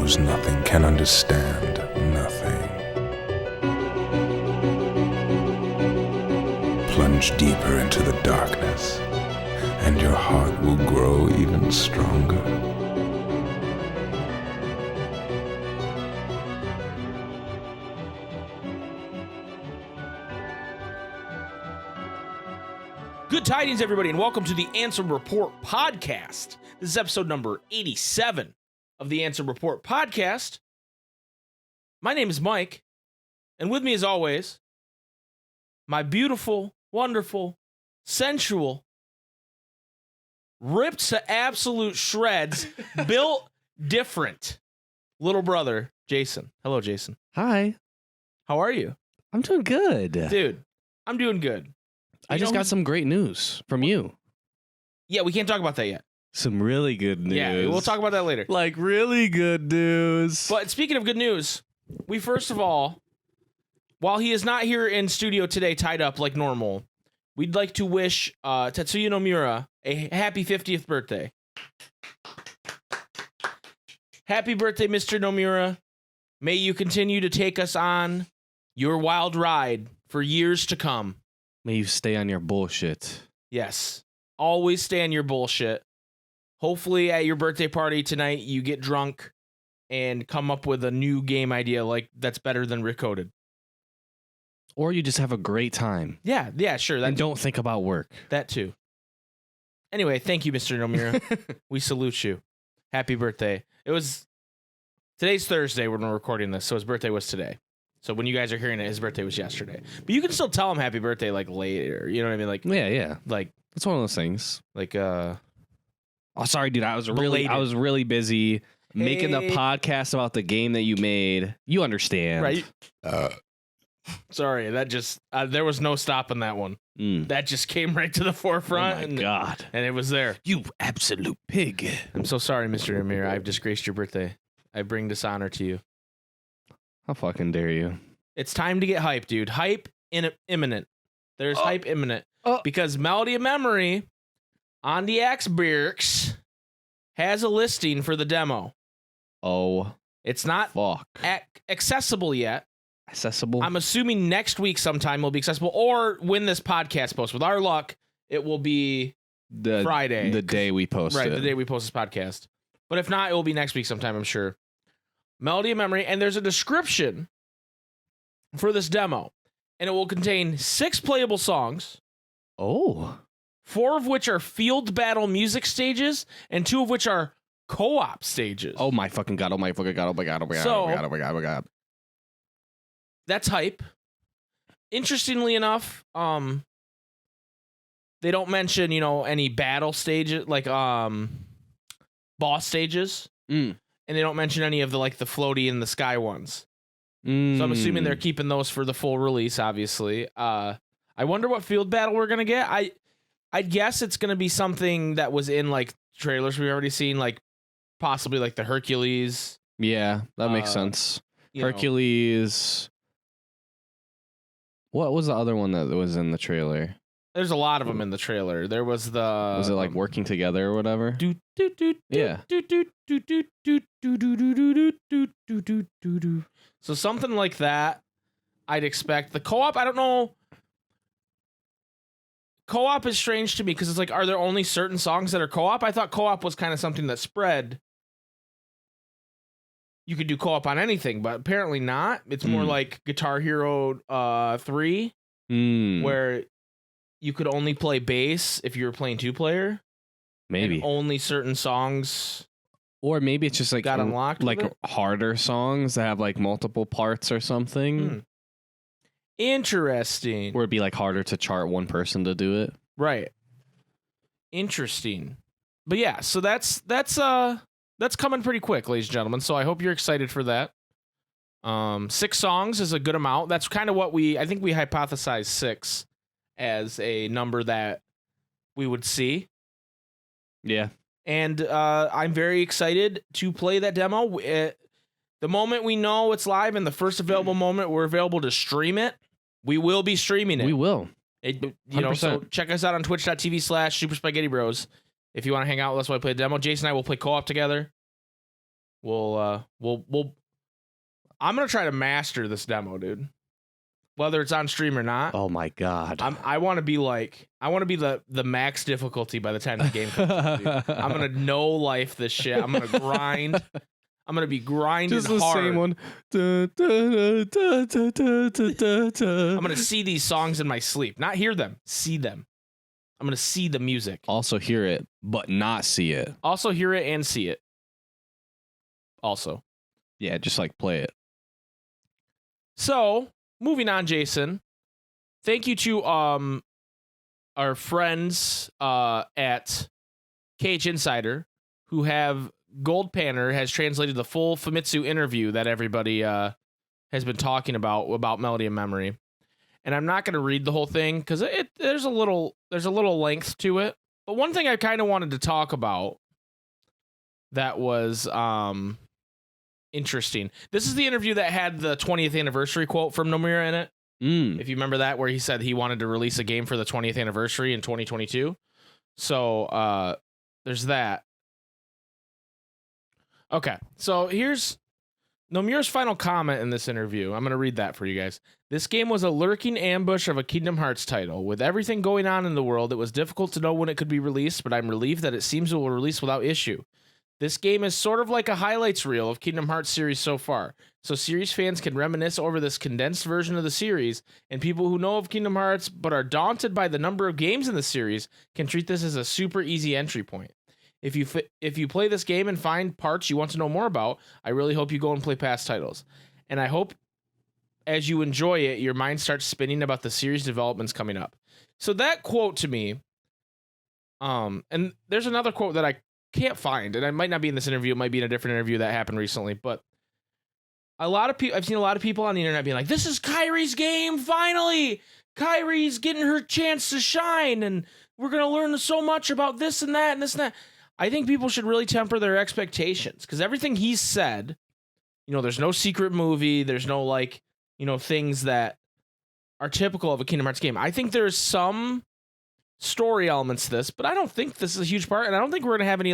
knows nothing, can understand nothing. Plunge deeper into the darkness, and your heart will grow even stronger. Good tidings, everybody, and welcome to the Ansem Report podcast. This is episode number 87 of the Ansem Report podcast. My name is Mike, and with me, as always, my beautiful, wonderful, sensual, ripped to absolute shreds, built different little brother, Jason. Hello, Jason. Hi. How are you? I'm doing good. Dude, I'm doing good. I just got some great news from you. Yeah, we can't talk about that yet. Some really good news. Yeah, we'll talk about that later. Like really good news. But speaking of good news, we first of all, while he is not here in studio today tied up like normal, we'd like to wish Tetsuya Nomura a happy 50th birthday. Happy birthday, Mr. Nomura. May you continue to take us on your wild ride for years to come. May you stay on your bullshit. Yes. Always stay on your bullshit. Hopefully at your birthday party tonight, you get drunk and come up with a new game idea that's better than Recoded. Or you just have a great time. Yeah, sure. And don't think about work. That too. Anyway, thank you, Mr. Nomura. We salute you. Happy birthday. Today's Thursday when we're recording this, so his birthday was today. So when you guys are hearing it, his birthday was yesterday. But you can still tell him happy birthday later. You know what I mean? Yeah. It's one of those things. Oh, sorry, dude. I was really busy making the podcast about the game that you made. You understand. Right. Sorry, that just there was no stopping that one. That just came right to the forefront. Oh my God. And it was there. You absolute pig. I'm so sorry, Mr. Nomura. I've disgraced your birthday. I bring dishonor to you. How fucking dare you? It's time to get hype, dude. Hype imminent. There's hype imminent. Because Melody of Memory on the Xbox has a listing for the demo. Oh. It's not accessible yet. Accessible? I'm assuming next week sometime will be accessible, or when this podcast posts. With our luck, it will be Friday. The day we post it. Right, the day we post this podcast. But if not, it will be next week sometime, I'm sure. Melody of Memory, and there's a description for this demo, and it will contain 6 playable songs. Oh. 4 of which are field battle music stages, and 2 of which are co-op stages. Oh my fucking God, oh my fucking God, oh my God, oh my God, oh my God, oh my God, oh my God. That's hype. Interestingly enough, they don't mention, any battle stages, boss stages. And they don't mention any of the floaty in the sky ones. So I'm assuming they're keeping those for the full release, obviously. I wonder what field battle we're going to get. I'd guess it's going to be something that was in trailers we've already seen, possibly the Hercules. Yeah, that makes sense. Hercules. What was the other one that was in the trailer? There's a lot of them in the trailer. There was the... Was it working together or whatever? Yeah. So something like that, I'd expect. The co-op, I don't know. Co-op is strange to me because it's are there only certain songs that are co-op? I thought co-op was kind of something that spread. You could do co-op on anything, but apparently not. It's more like Guitar Hero 3, where you could only play bass if you were playing 2-player. Maybe. And only certain songs. Or maybe it's just got unlocked. Harder songs that have multiple parts or something. Interesting. Or it'd be harder to chart one person to do it. Right. Interesting. But yeah, so that's coming pretty quick, ladies and gentlemen. So I hope you're excited for that. 6 songs is a good amount. That's kind of what I think we hypothesized 6 as a number that we would see. Yeah. And I'm very excited to play that demo. The moment we know it's live and the first available moment we're available to stream it, we will be streaming it. We will. So check us out on twitch.tv/Super Spaghetti Bros. If you want to hang out with us while I play the demo. Jason and I will play co-op together. we'll. I'm gonna try to master this demo, dude. Whether it's on stream or not. Oh my god. I want to be the max difficulty by the time the game comes out, dude. I'm gonna no life this shit. I'm gonna grind. I'm gonna be grinding just the hard. same one. I'm gonna see these songs in my sleep, not hear them, see them. I'm gonna see the music. Also hear it, but not see it. Also hear it and see it. Also. Yeah, just like play it. So, moving on, Jason. Thank you to our friends at Cage Insider who have Gold Panner has translated the full Famitsu interview that everybody has been talking about Melody and Memory. And I'm not going to read the whole thing because there's a little length to it. But one thing I kind of wanted to talk about that was interesting. This is the interview that had the 20th anniversary quote from Nomura in it. If you remember that, where he said he wanted to release a game for the 20th anniversary in 2022. So there's that. Okay, so here's Nomura's final comment in this interview. I'm going to read that for you guys. This game was a lurking ambush of a Kingdom Hearts title. With everything going on in the world, it was difficult to know when it could be released, but I'm relieved that it seems it will release without issue. This game is sort of like a highlights reel of Kingdom Hearts series so far, so series fans can reminisce over this condensed version of the series, and people who know of Kingdom Hearts but are daunted by the number of games in the series can treat this as a super easy entry point. If you play this game and find parts you want to know more about, I really hope you go and play past titles. And I hope as you enjoy it, your mind starts spinning about the series developments coming up. So that quote to me, and there's another quote that I can't find, and I might not be in this interview, it might be in a different interview that happened recently, but I've seen a lot of people on the internet being like, this is Kairi's game, finally! Kairi's getting her chance to shine, and we're going to learn so much about this and that and this and that. I think people should really temper their expectations, because everything he's said, there's no secret movie, there's no, things that are typical of a Kingdom Hearts game. I think there's some story elements to this, but I don't think this is a huge part, and I don't think we're going to have any,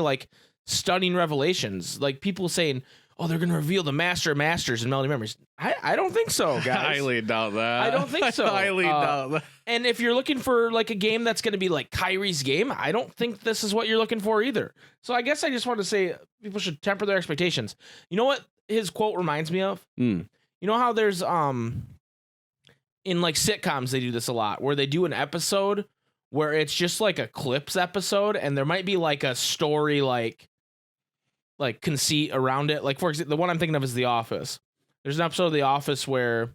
stunning revelations. Like, people saying, oh, they're going to reveal the Master of Masters in Melody Memories. I don't think so, guys. Highly doubt that. I don't think so. Highly doubt that. And if you're looking for, a game that's going to be like Kairi's game, I don't think this is what you're looking for either. So I guess I just want to say people should temper their expectations. You know what his quote reminds me of? You know how there's, in, sitcoms, they do this a lot, where they do an episode where it's just, a clips episode, and there might be, a story, conceit around it. For example, the one I'm thinking of is The Office. There's an episode of The Office where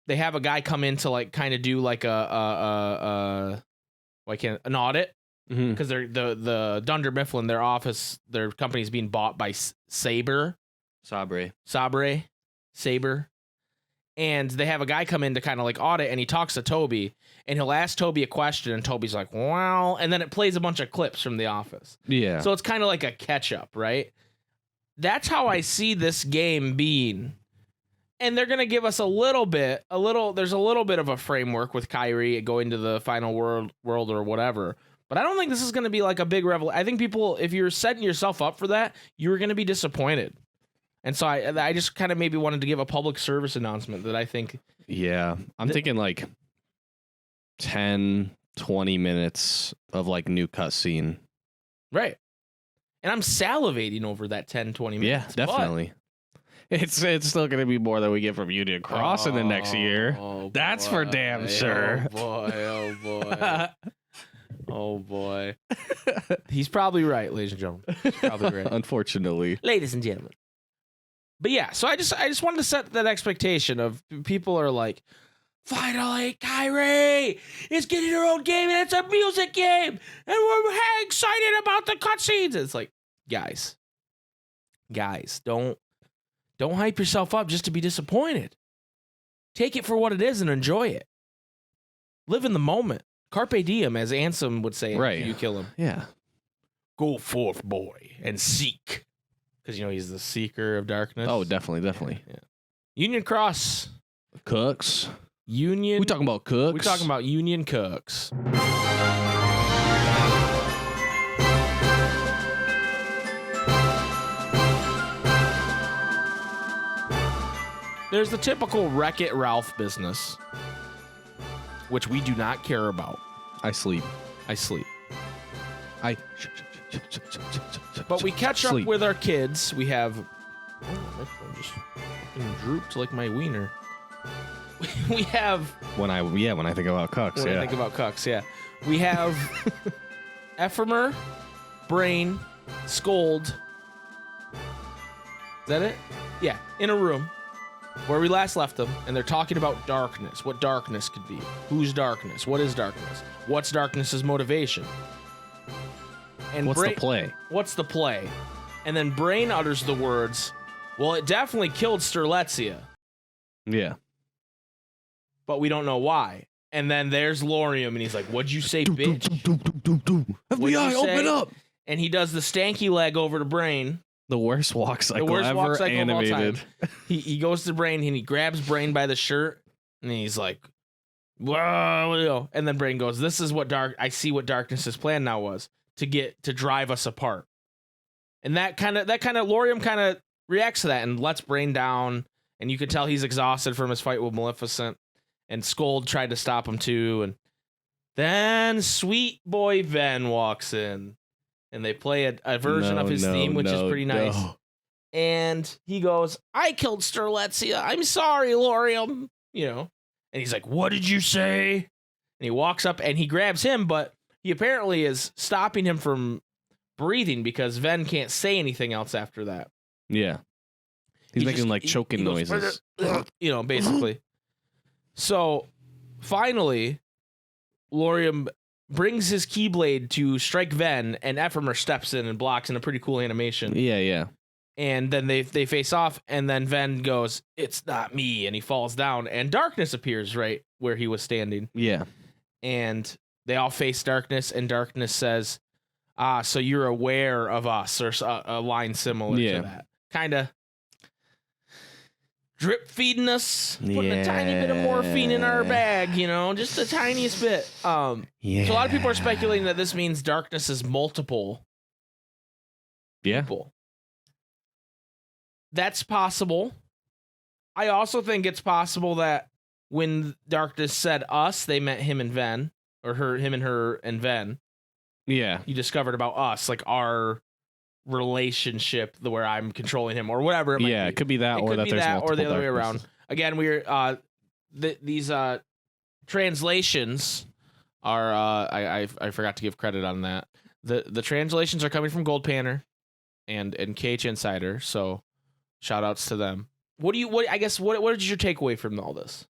they have a guy come in to kind of do an audit, because they're the Dunder Mifflin, their company is being bought by Sabre, and they have a guy come in to kind of audit, and he talks to Toby, and he'll ask Toby a question, and Toby's like, well, and then it plays a bunch of clips from The Office. Yeah. So it's kind of like a catch up, right? That's how I see this game being. And they're going to give us there's a little bit of a framework with Kairi going to the final world or whatever. But I don't think this is going to be a big revelation. I think people, if you're setting yourself up for that, you're going to be disappointed. And so I just kind of maybe wanted to give a public service announcement that I think. Yeah. I'm thinking 10, 20 minutes of new cutscene. Right. And I'm salivating over that 10, 20 minutes. Yeah, definitely. It's still going to be more than we get from Union Cross in the next year. That's for damn sure. Oh, boy. Oh, boy. He's probably right, ladies and gentlemen. He's probably right. Unfortunately. Ladies and gentlemen. But yeah, so I just wanted to set that expectation of people are like, finally, Kairi is getting her own game, and it's a music game, and we're excited about the cutscenes. It's like, guys, don't hype yourself up just to be disappointed. Take it for what it is and enjoy it. Live in the moment. Carpe diem, as Ansem would say. Right. You kill him. Yeah. Go forth, boy, and seek. Because, he's the seeker of darkness. Oh, definitely. Yeah. Union Cross. Cooks. Union. We talking about cooks? We're talking about Union Cooks. There's the typical Wreck-It Ralph business, which we do not care about. I sleep. But we catch up with our kids. We have... Oh, my phone just fucking drooped like my wiener. We have... When I think about cucks, I think about cucks, yeah. We have Ephemer, Brain, Scold. Is that it? Yeah, in a room where we last left them, and they're talking about darkness, what darkness could be. Who's darkness? What is darkness? What's darkness's motivation? And what's the play? What's the play? And then Brain utters the words, well, it definitely killed Sturletsia. Yeah. But we don't know why. And then there's Lauriam, and he's like, what'd you say, bitch? FBI, open up! And he does the stanky leg over to Brain. The worst walk cycle ever animated. He goes to Brain, and he grabs Brain by the shirt, and he's like, whoa. And then Brain goes, this is what I see what Darkness's plan now was, to drive us apart. And that kind of Lauriam kind of reacts to that and lets Brain down, and you can tell he's exhausted from his fight with Maleficent. And Scold tried to stop him too, and then sweet boy Ven walks in, and they play a version of his theme, which is pretty nice. And he goes, I killed Sturletsia. I'm sorry, Lauriam. And he's like, what did you say? And he walks up and he grabs him, but he apparently is stopping him from breathing because Ven can't say anything else after that. Yeah. He's making choking noises. Basically. So, finally, Lauriam brings his Keyblade to strike Ven, and Ephemer steps in and blocks in a pretty cool animation. Yeah. And then they face off, and then Ven goes, it's not me, and he falls down, and Darkness appears right where he was standing. Yeah. And they all face Darkness, and Darkness says, so you're aware of us, or a line similar to that. Kind of drip feeding us, putting a tiny bit of morphine in our bag, just the tiniest bit. So a lot of people are speculating that this means Darkness is multiple people. That's possible. I also think it's possible that when Darkness said us, they meant him and Ven, or him and her and Ven. Yeah. You discovered about us, like our relationship where I'm controlling him or whatever it might be. It could be that, or that there's multiple or the other way Darknesses. around. Again, we're these translations are I forgot to give credit on that. The translations are coming from Gold Panner and KH Insider, so shout outs to them. What did your takeaway from all this?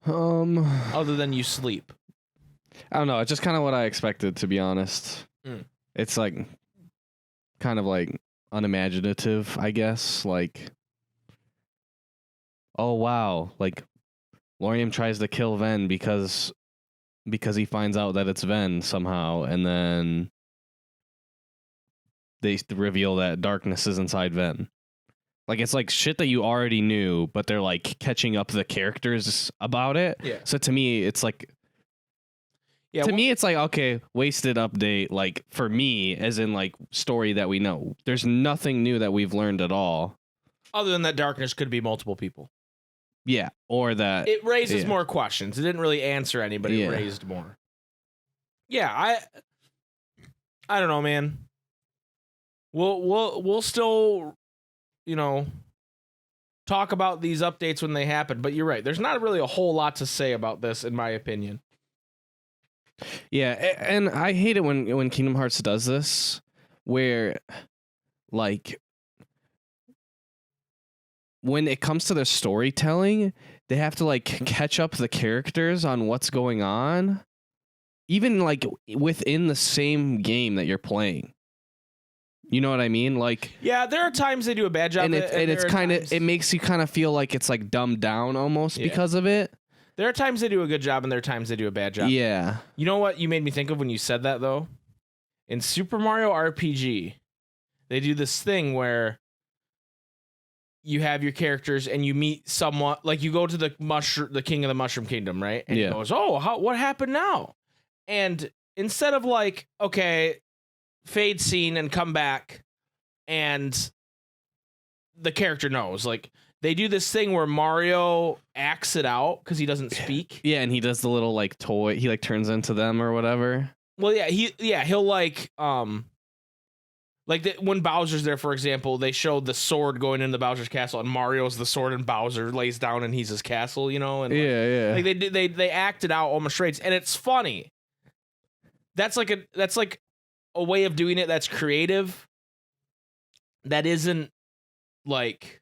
Other than you sleep. I don't know, it's just kind of what I expected, to be honest. It's kind of unimaginative, I guess. Oh wow, Lauriam tries to kill Ven because he finds out that it's Ven somehow, and then they reveal that Darkness is inside Ven. It's shit that you already knew, but they're catching up the characters about it. Yeah. So to me, it's me, it's okay, wasted update, for me, as in, story that we know. There's nothing new that we've learned at all. Other than that Darkness could be multiple people. Yeah, or that... It raises more questions. It didn't really answer any, but it raised more. Yeah, I don't know, man. We'll still, talk about these updates when they happen, but you're right. There's not really a whole lot to say about this, in my opinion. Yeah, and I hate it when Kingdom Hearts does this, where, when it comes to their storytelling, they have to, catch up the characters on what's going on, even, within the same game that you're playing. You know what I mean? Yeah, there are times they do a bad job, and it's kind of, it makes you kind of feel like it's, dumbed down almost because of it. There are times they do a good job, and there are times they do a bad job. Yeah. You know what you made me think of when you said that, though? In Super Mario RPG, they do this thing where you have your characters and you meet someone, you go to the king of the Mushroom Kingdom, right? And he goes, what happened now? And instead of okay, fade scene and come back, and the character knows. Like they do this thing where Mario acts it out because he doesn't speak. Yeah, and he does the little like toy. He like turns into them or whatever. Well, he'll like when Bowser's there, for example, they showed the sword going into Bowser's castle, and Mario's the sword, and Bowser lays down, and he's his castle, you know. And yeah. Like they acted out almost straight, and it's funny. That's like a way of doing it that's creative. That isn't like,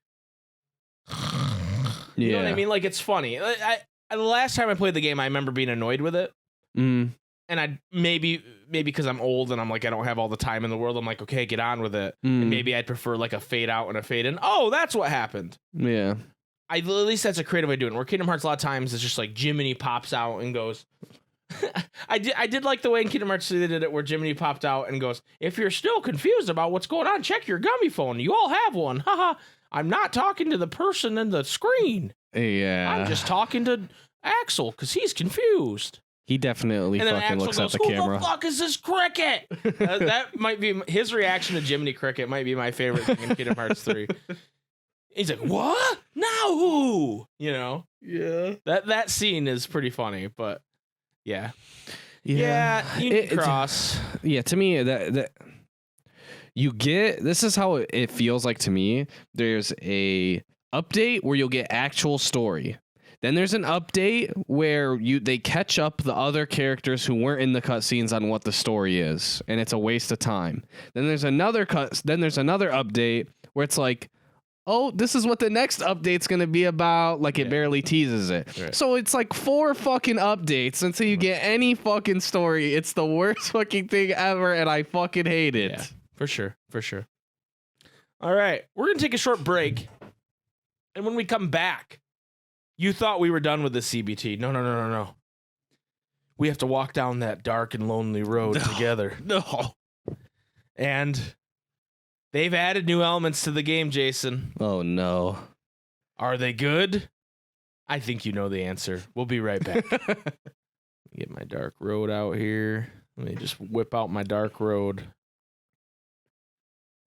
you know what I mean? Like it's funny. The last time I played the game, I remember being annoyed with it. Mm. And I maybe because I'm old and I'm like, I don't have all the time in the world. I'm like, okay, get on with it. And maybe I'd prefer like a fade out and a fade in. Oh, that's what happened. Yeah. At least that's a creative way of doing it. Where Kingdom Hearts a lot of times is just like Jiminy pops out and goes. I did like the way in Kingdom Hearts 3 they did it where Jiminy popped out and goes, if you're still confused about what's going on, check your gummy phone. You all have one. Haha. I'm not talking to the person in the screen. Yeah. I'm just talking to Axel because he's confused. He definitely fucking Axel looks goes, at the camera. Who the fuck is this cricket? That might be his reaction to Jiminy Cricket. Might be my favorite thing in Kingdom Hearts 3. He's like, what? Now who? You know? Yeah. That scene is pretty funny, but yeah. Union Cross. Yeah, to me that you get, this is how it feels like to me. There's a update where you'll get actual story. Then there's an update where they catch up the other characters who weren't in the cutscenes on what the story is, and it's a waste of time. Then there's another update where it's like, oh, this is what the next update's gonna be about. Like it barely teases it. Right. So it's like 4 fucking updates until you get any fucking story. It's the worst fucking thing ever, and I fucking hate it. Yeah, for sure. All right, we're gonna take a short break, and when we come back, you thought we were done with the CBT. No. We have to walk down that dark and lonely road together. No. And they've added new elements to the game, Jason. Oh, no. Are they good? I think you know the answer. We'll be right back. Get my dark road out here. Let me just whip out my dark road.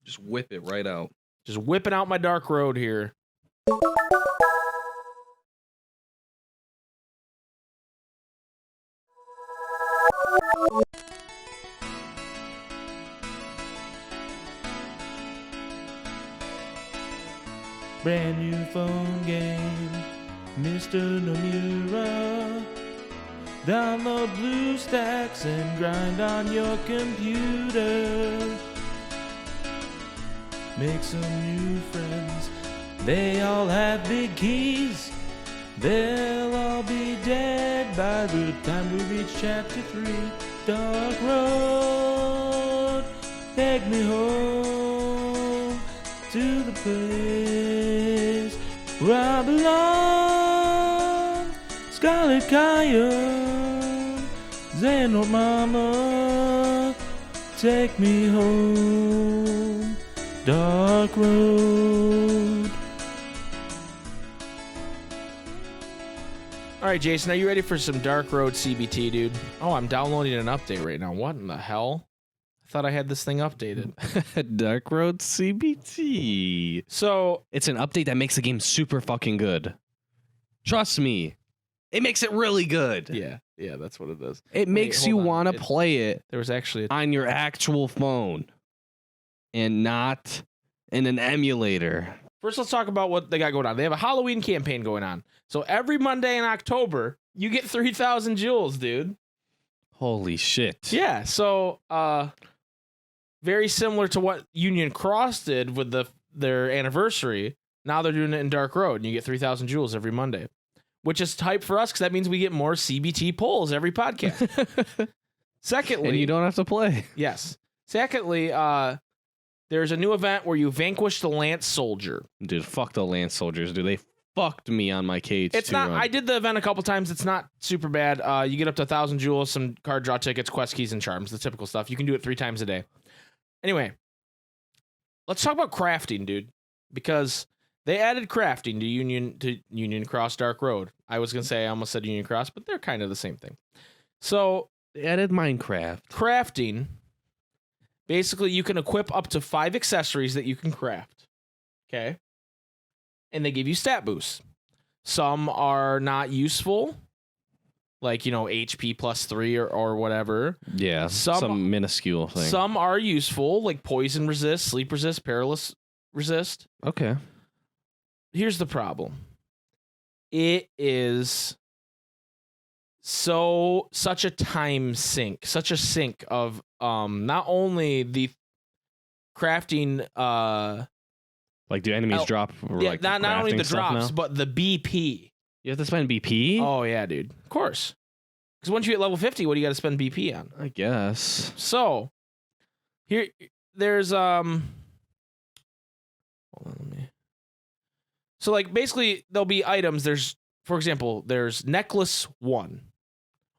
Just whip it right out. Just whipping out my dark road here. Brand new phone game, Mr. Nomura. Download BlueStacks and grind on your computer. Make some new friends, they all have big keys. They'll all be dead by the time we reach chapter 3. Dark road, take me home to the place where I belong. Scarlet Coyote, Xehanort Mama, take me home. Dark road. All right, Jason, are you ready for some Dark Road CBT, dude? Oh, I'm downloading an update right now. What in the hell? I thought I had this thing updated. Dark Road CBT. So it's an update that makes the game super fucking good. Trust me. It makes it really good. Yeah, that's what it does. It makes you want to play it. There was actually on your actual phone and not in an emulator. First, let's talk about what they got going on. They have a Halloween campaign going on. So every Monday in October, you get 3,000 jewels, dude. Holy shit. Yeah, so very similar to what Union Cross did with their anniversary. Now they're doing it in Dark Road, and you get 3,000 jewels every Monday, which is hype for us because that means we get more CBT polls every podcast. Secondly, and you don't have to play. Yes. Secondly, there's a new event where you vanquish the Lance Soldier. Dude, fuck the Lance Soldiers, dude. They fucked me on my cage. It's not. Run. I did the event a couple times. It's not super bad. You get up to 1,000 jewels, some card draw tickets, quest keys, and charms. The typical stuff. You can do it 3 times a day. Anyway, let's talk about crafting, dude, because they added crafting to Union Cross Dark Road. I was gonna say I almost said Union Cross, but they're kind of the same thing. So they added Minecraft crafting. Basically, you can equip up to 5 accessories that you can craft. Okay. and they give you stat boosts. Some are not useful, like, HP +3 or whatever. Yeah, some minuscule thing. Some are useful, like poison resist, sleep resist, paralysis resist. Okay. Here's the problem. It is such a time sink, such a sink of not only the crafting like, do enemies drop? Like, not only the drops, now? but the BP. You have to spend BP? Oh yeah, dude. Of course. Because once you hit level 50, what do you got to spend BP on? I guess. So there's hold on, let me. So like basically there'll be items. For example, there's necklace 1,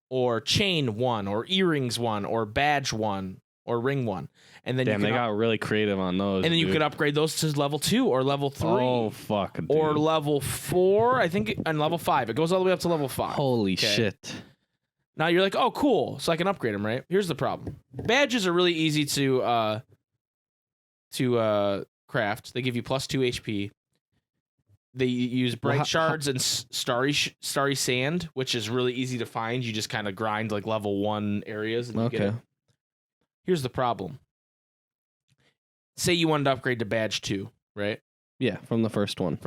or chain 1, or earrings 1, or badge 1, or ring 1, and then they got really creative on those. And then you could upgrade those to level 2 or level 3. Oh fuck, dude. Or level 4, I think, and level 5. It goes all the way up to level 5. Holy shit! Now you're like, oh cool, so I can upgrade them, right? Here's the problem: badges are really easy to craft. They give you +2 HP. They use bright shards and starry sand, which is really easy to find. You just kind of grind like level 1 areas and you get it. Here's the problem. Say you wanted to upgrade to badge 2, right? Yeah, from the first one.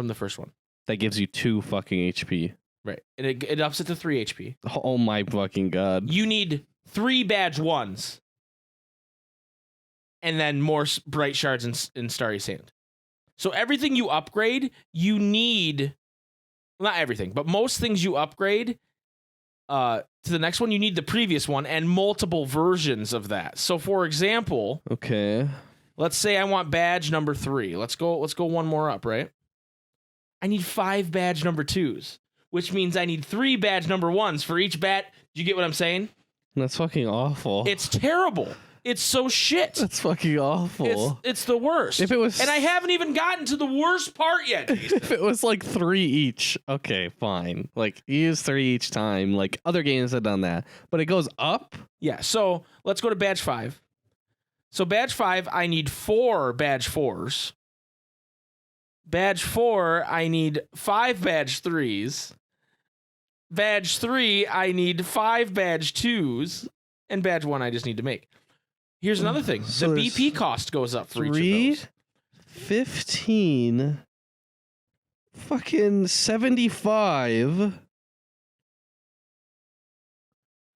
That gives you 2 fucking HP. Right. And it ups it to 3 HP. Oh my fucking god. You need 3 badge 1s. And then more bright shards and starry sand. So everything you upgrade, you need... Not everything, but most things you upgrade... to the next one, you need the previous one and multiple versions of that. So, for example, okay, let's say I want badge number 3. Let's go one more up, right? I need 5 badge number 2s, which means I need 3 badge number 1s for each bat. Do you get what I'm saying? That's fucking awful. It's terrible. It's so shit. That's fucking awful. It's the worst. If it was, and I haven't even gotten to the worst part yet. If it was like 3 each, okay, fine. Like, you use 3 each time. Like, other games have done that. But it goes up? Yeah, so let's go to badge 5. So badge 5, I need 4 badge 4s. Badge 4, I need 5 badge 3s. Badge 3, I need 5 badge 2s. And badge 1, I just need to make. Here's another thing. So the BP cost goes up for 3, each of those. 15, fucking 75.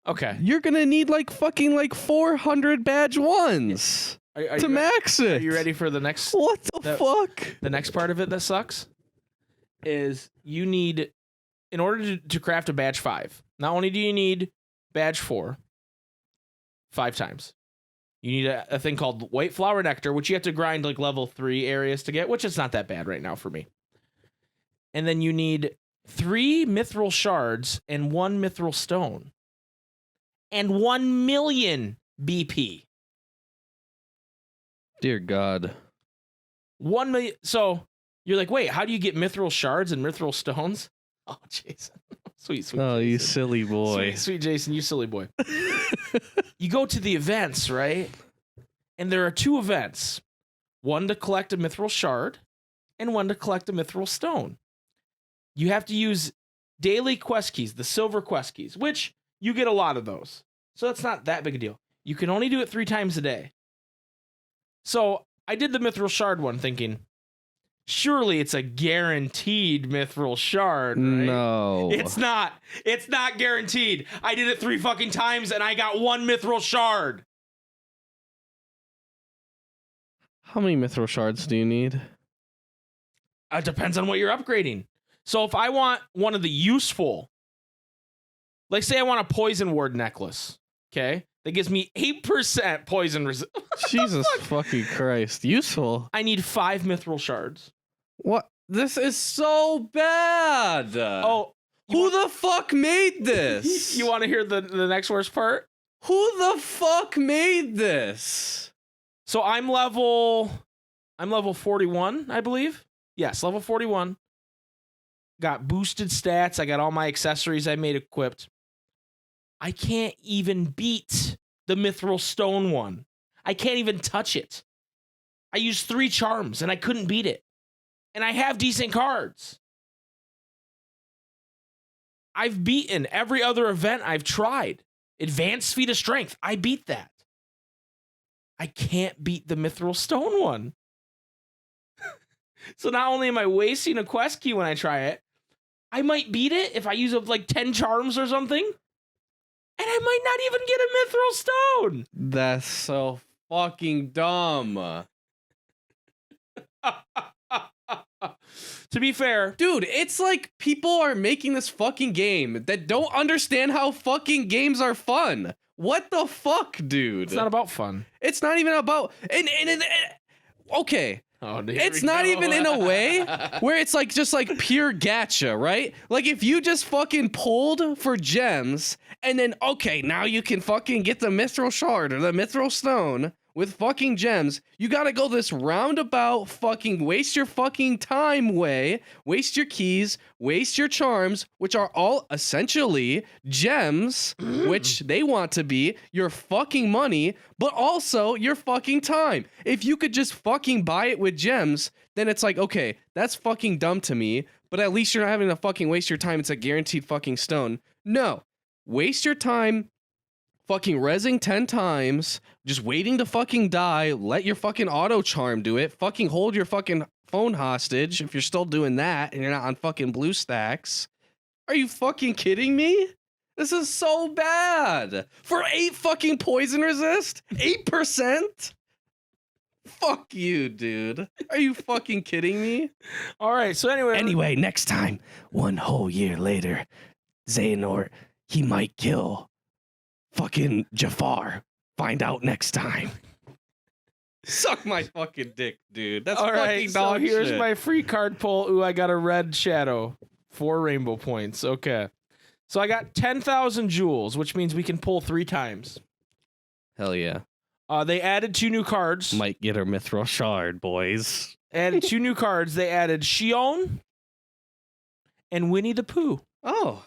Okay. You're gonna need like fucking like 400 badge 1s to max it. Are you ready for the next? What the fuck? The next part of it that sucks is you need, in order to craft a badge 5, not only do you need badge 4 5 times, you need a thing called white flower nectar, which you have to grind like level 3 areas to get, which is not that bad right now for me. And then you need 3 mithril shards and 1 mithril stone. And 1 million BP. Dear God. 1 million. So you're like, wait, how do you get mithril shards and mithril stones? Oh, Jason. Sweet. Oh, Jason. you silly boy. Sweet Jason, you silly boy. You go to the events, right? And there are 2 events. One to collect a mithril shard and one to collect a mithril stone. You have to use daily quest keys, the silver quest keys, which you get a lot of those. So that's not that big a deal. You can only do it 3 times a day. So I did the mithril shard one thinking, surely it's a guaranteed mithril shard, right? No. It's not. It's not guaranteed. I did it 3 fucking times and I got 1 mithril shard. How many mithril shards do you need? It depends on what you're upgrading. So if I want one of the useful, like say I want a poison ward necklace, okay? That gives me 8% poison resist. Jesus fucking Christ. Useful. I need 5 mithril shards. What? This is so bad. Oh. Who the fuck made this? You want to hear the next worst part? Who the fuck made this? So I'm level 41, I believe. Yes, level 41. Got boosted stats. I got all my accessories I made equipped. I can't even beat the mithril stone one. I can't even touch it. I used 3 charms and I couldn't beat it. And I have decent cards. I've beaten every other event I've tried. Advanced feat of strength. I beat that. I can't beat the Mithril Stone one. So not only am I wasting a quest key when I try it, I might beat it if I use up like 10 charms or something. And I might not even get a Mithril Stone. That's so fucking dumb. To be fair, Dude, it's like people are making this fucking game that don't understand how fucking games are fun. What the fuck, dude? it's not about fun. It's not even about okay. Oh, It's not even in a way where it's like just like pure gacha, right? Like if you just fucking pulled for gems and then okay, now you can fucking get the Mithril Shard or the Mithril Stone with fucking gems. You gotta go this roundabout fucking waste your fucking time way, waste your keys, waste your charms, which are all essentially gems, which they want to be your fucking money, but also your fucking time. If you could just fucking buy it with gems, then it's like, okay, that's fucking dumb to me, but at least you're not having to fucking waste your time. It's a guaranteed fucking stone. No, waste your time fucking rezzing 10 times, just waiting to fucking die, let your fucking auto charm do it, fucking hold your fucking phone hostage if you're still doing that and you're not on fucking blue stacks. Are you fucking kidding me? This is so bad. For 8 fucking poison resist? 8%? Fuck you, dude. Are you fucking kidding me? All right, so Anyway, next time, 1 whole year later, Xehanort, he might kill fucking Jafar. Find out next time. Suck my fucking dick, dude. That's all fucking right, so dog here's shit. my free card pull. Ooh, I got a red shadow. 4 rainbow points. Okay. So I got 10,000 jewels, which means we can pull 3 times. Hell yeah. They added 2 new cards. Might get her Mithril Shard, boys. Added 2 new cards. They added Shion and Winnie the Pooh. Oh.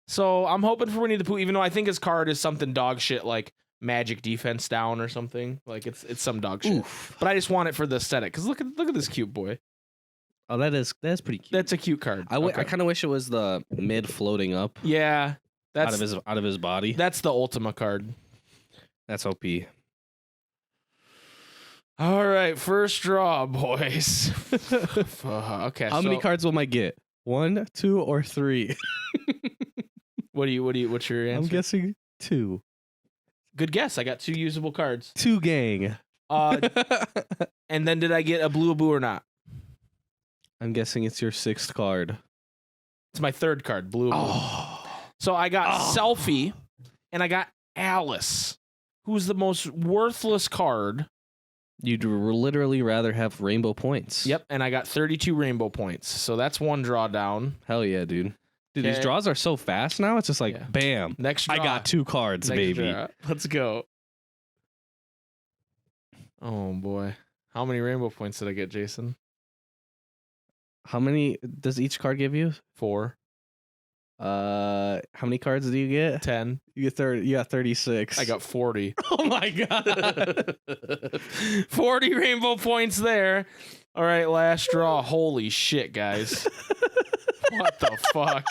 So I'm hoping for Winnie the Pooh, even though I think his card is something dog shit like magic defense down or something. Like it's some dog shit. Oof. But I just want it for the aesthetic. Because look at this cute boy. Oh, that's pretty cute. That's a cute card. I Okay. kind of wish it was the mid floating up Yeah. That's out of his body. that's the Ultima card. That's OP. All right, first draw, boys. Okay. How many cards will I get? 1, 2, or 3? What's your answer? I'm guessing 2. Good guess. I got 2 usable cards. 2 gang. And then did I get a blue boo or not? I'm guessing it's your 6th card. It's my 3rd card, blue boo. Oh. So I got Selfie and I got Alice, who's the most worthless card. You'd literally rather have rainbow points. Yep, and I got 32 rainbow points. So that's 1 drawdown. Hell yeah, dude. Dude, these Okay. draws are so fast now. It's just like, Yeah. bam. Next draw. I got 2 cards, Next baby. draw. Let's go. Oh boy. How many rainbow points did I get, Jason? How many does each card give you? 4. How many cards do you get? 10. You got 36. I got 40. Oh my god. 40 rainbow points there. All right, last draw. Holy shit, guys. What the fuck?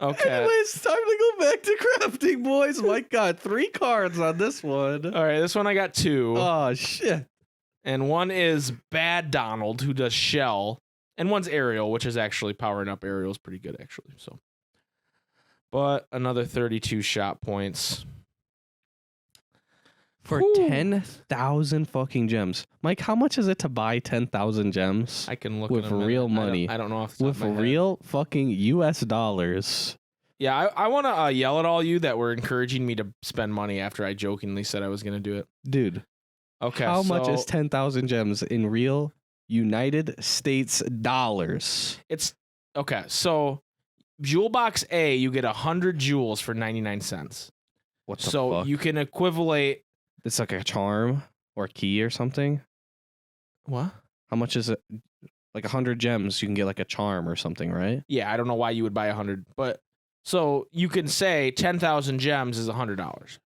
Okay. Anyways, time to go back to crafting, boys. My god, 3 cards on this one. All right, this one I got 2. Oh shit. And one is Bad Donald, who does Shell. And one's Ariel, which is actually powering up Ariel's pretty good, actually. So, but another 32 shot points. For Whew. 10,000 fucking gems. Mike, how much is it to buy 10,000 gems? I can look With in a minute. real money. I don't know off the top With of my head. real fucking US dollars. Yeah, I want to yell at all you that were encouraging me to spend money after I jokingly said I was going to do it. Dude, Okay, how much so is 10,000 gems in real United States dollars? It's okay. So, Jewel Box A, you get 100 jewels for 99 cents. What the So fuck? you can equivalate. It's like a charm or a key or something. What? How much is it? Like 100 gems, you can get like a charm or something, right? Yeah, I don't know why you would buy 100, but so you can say 10,000 gems is $100.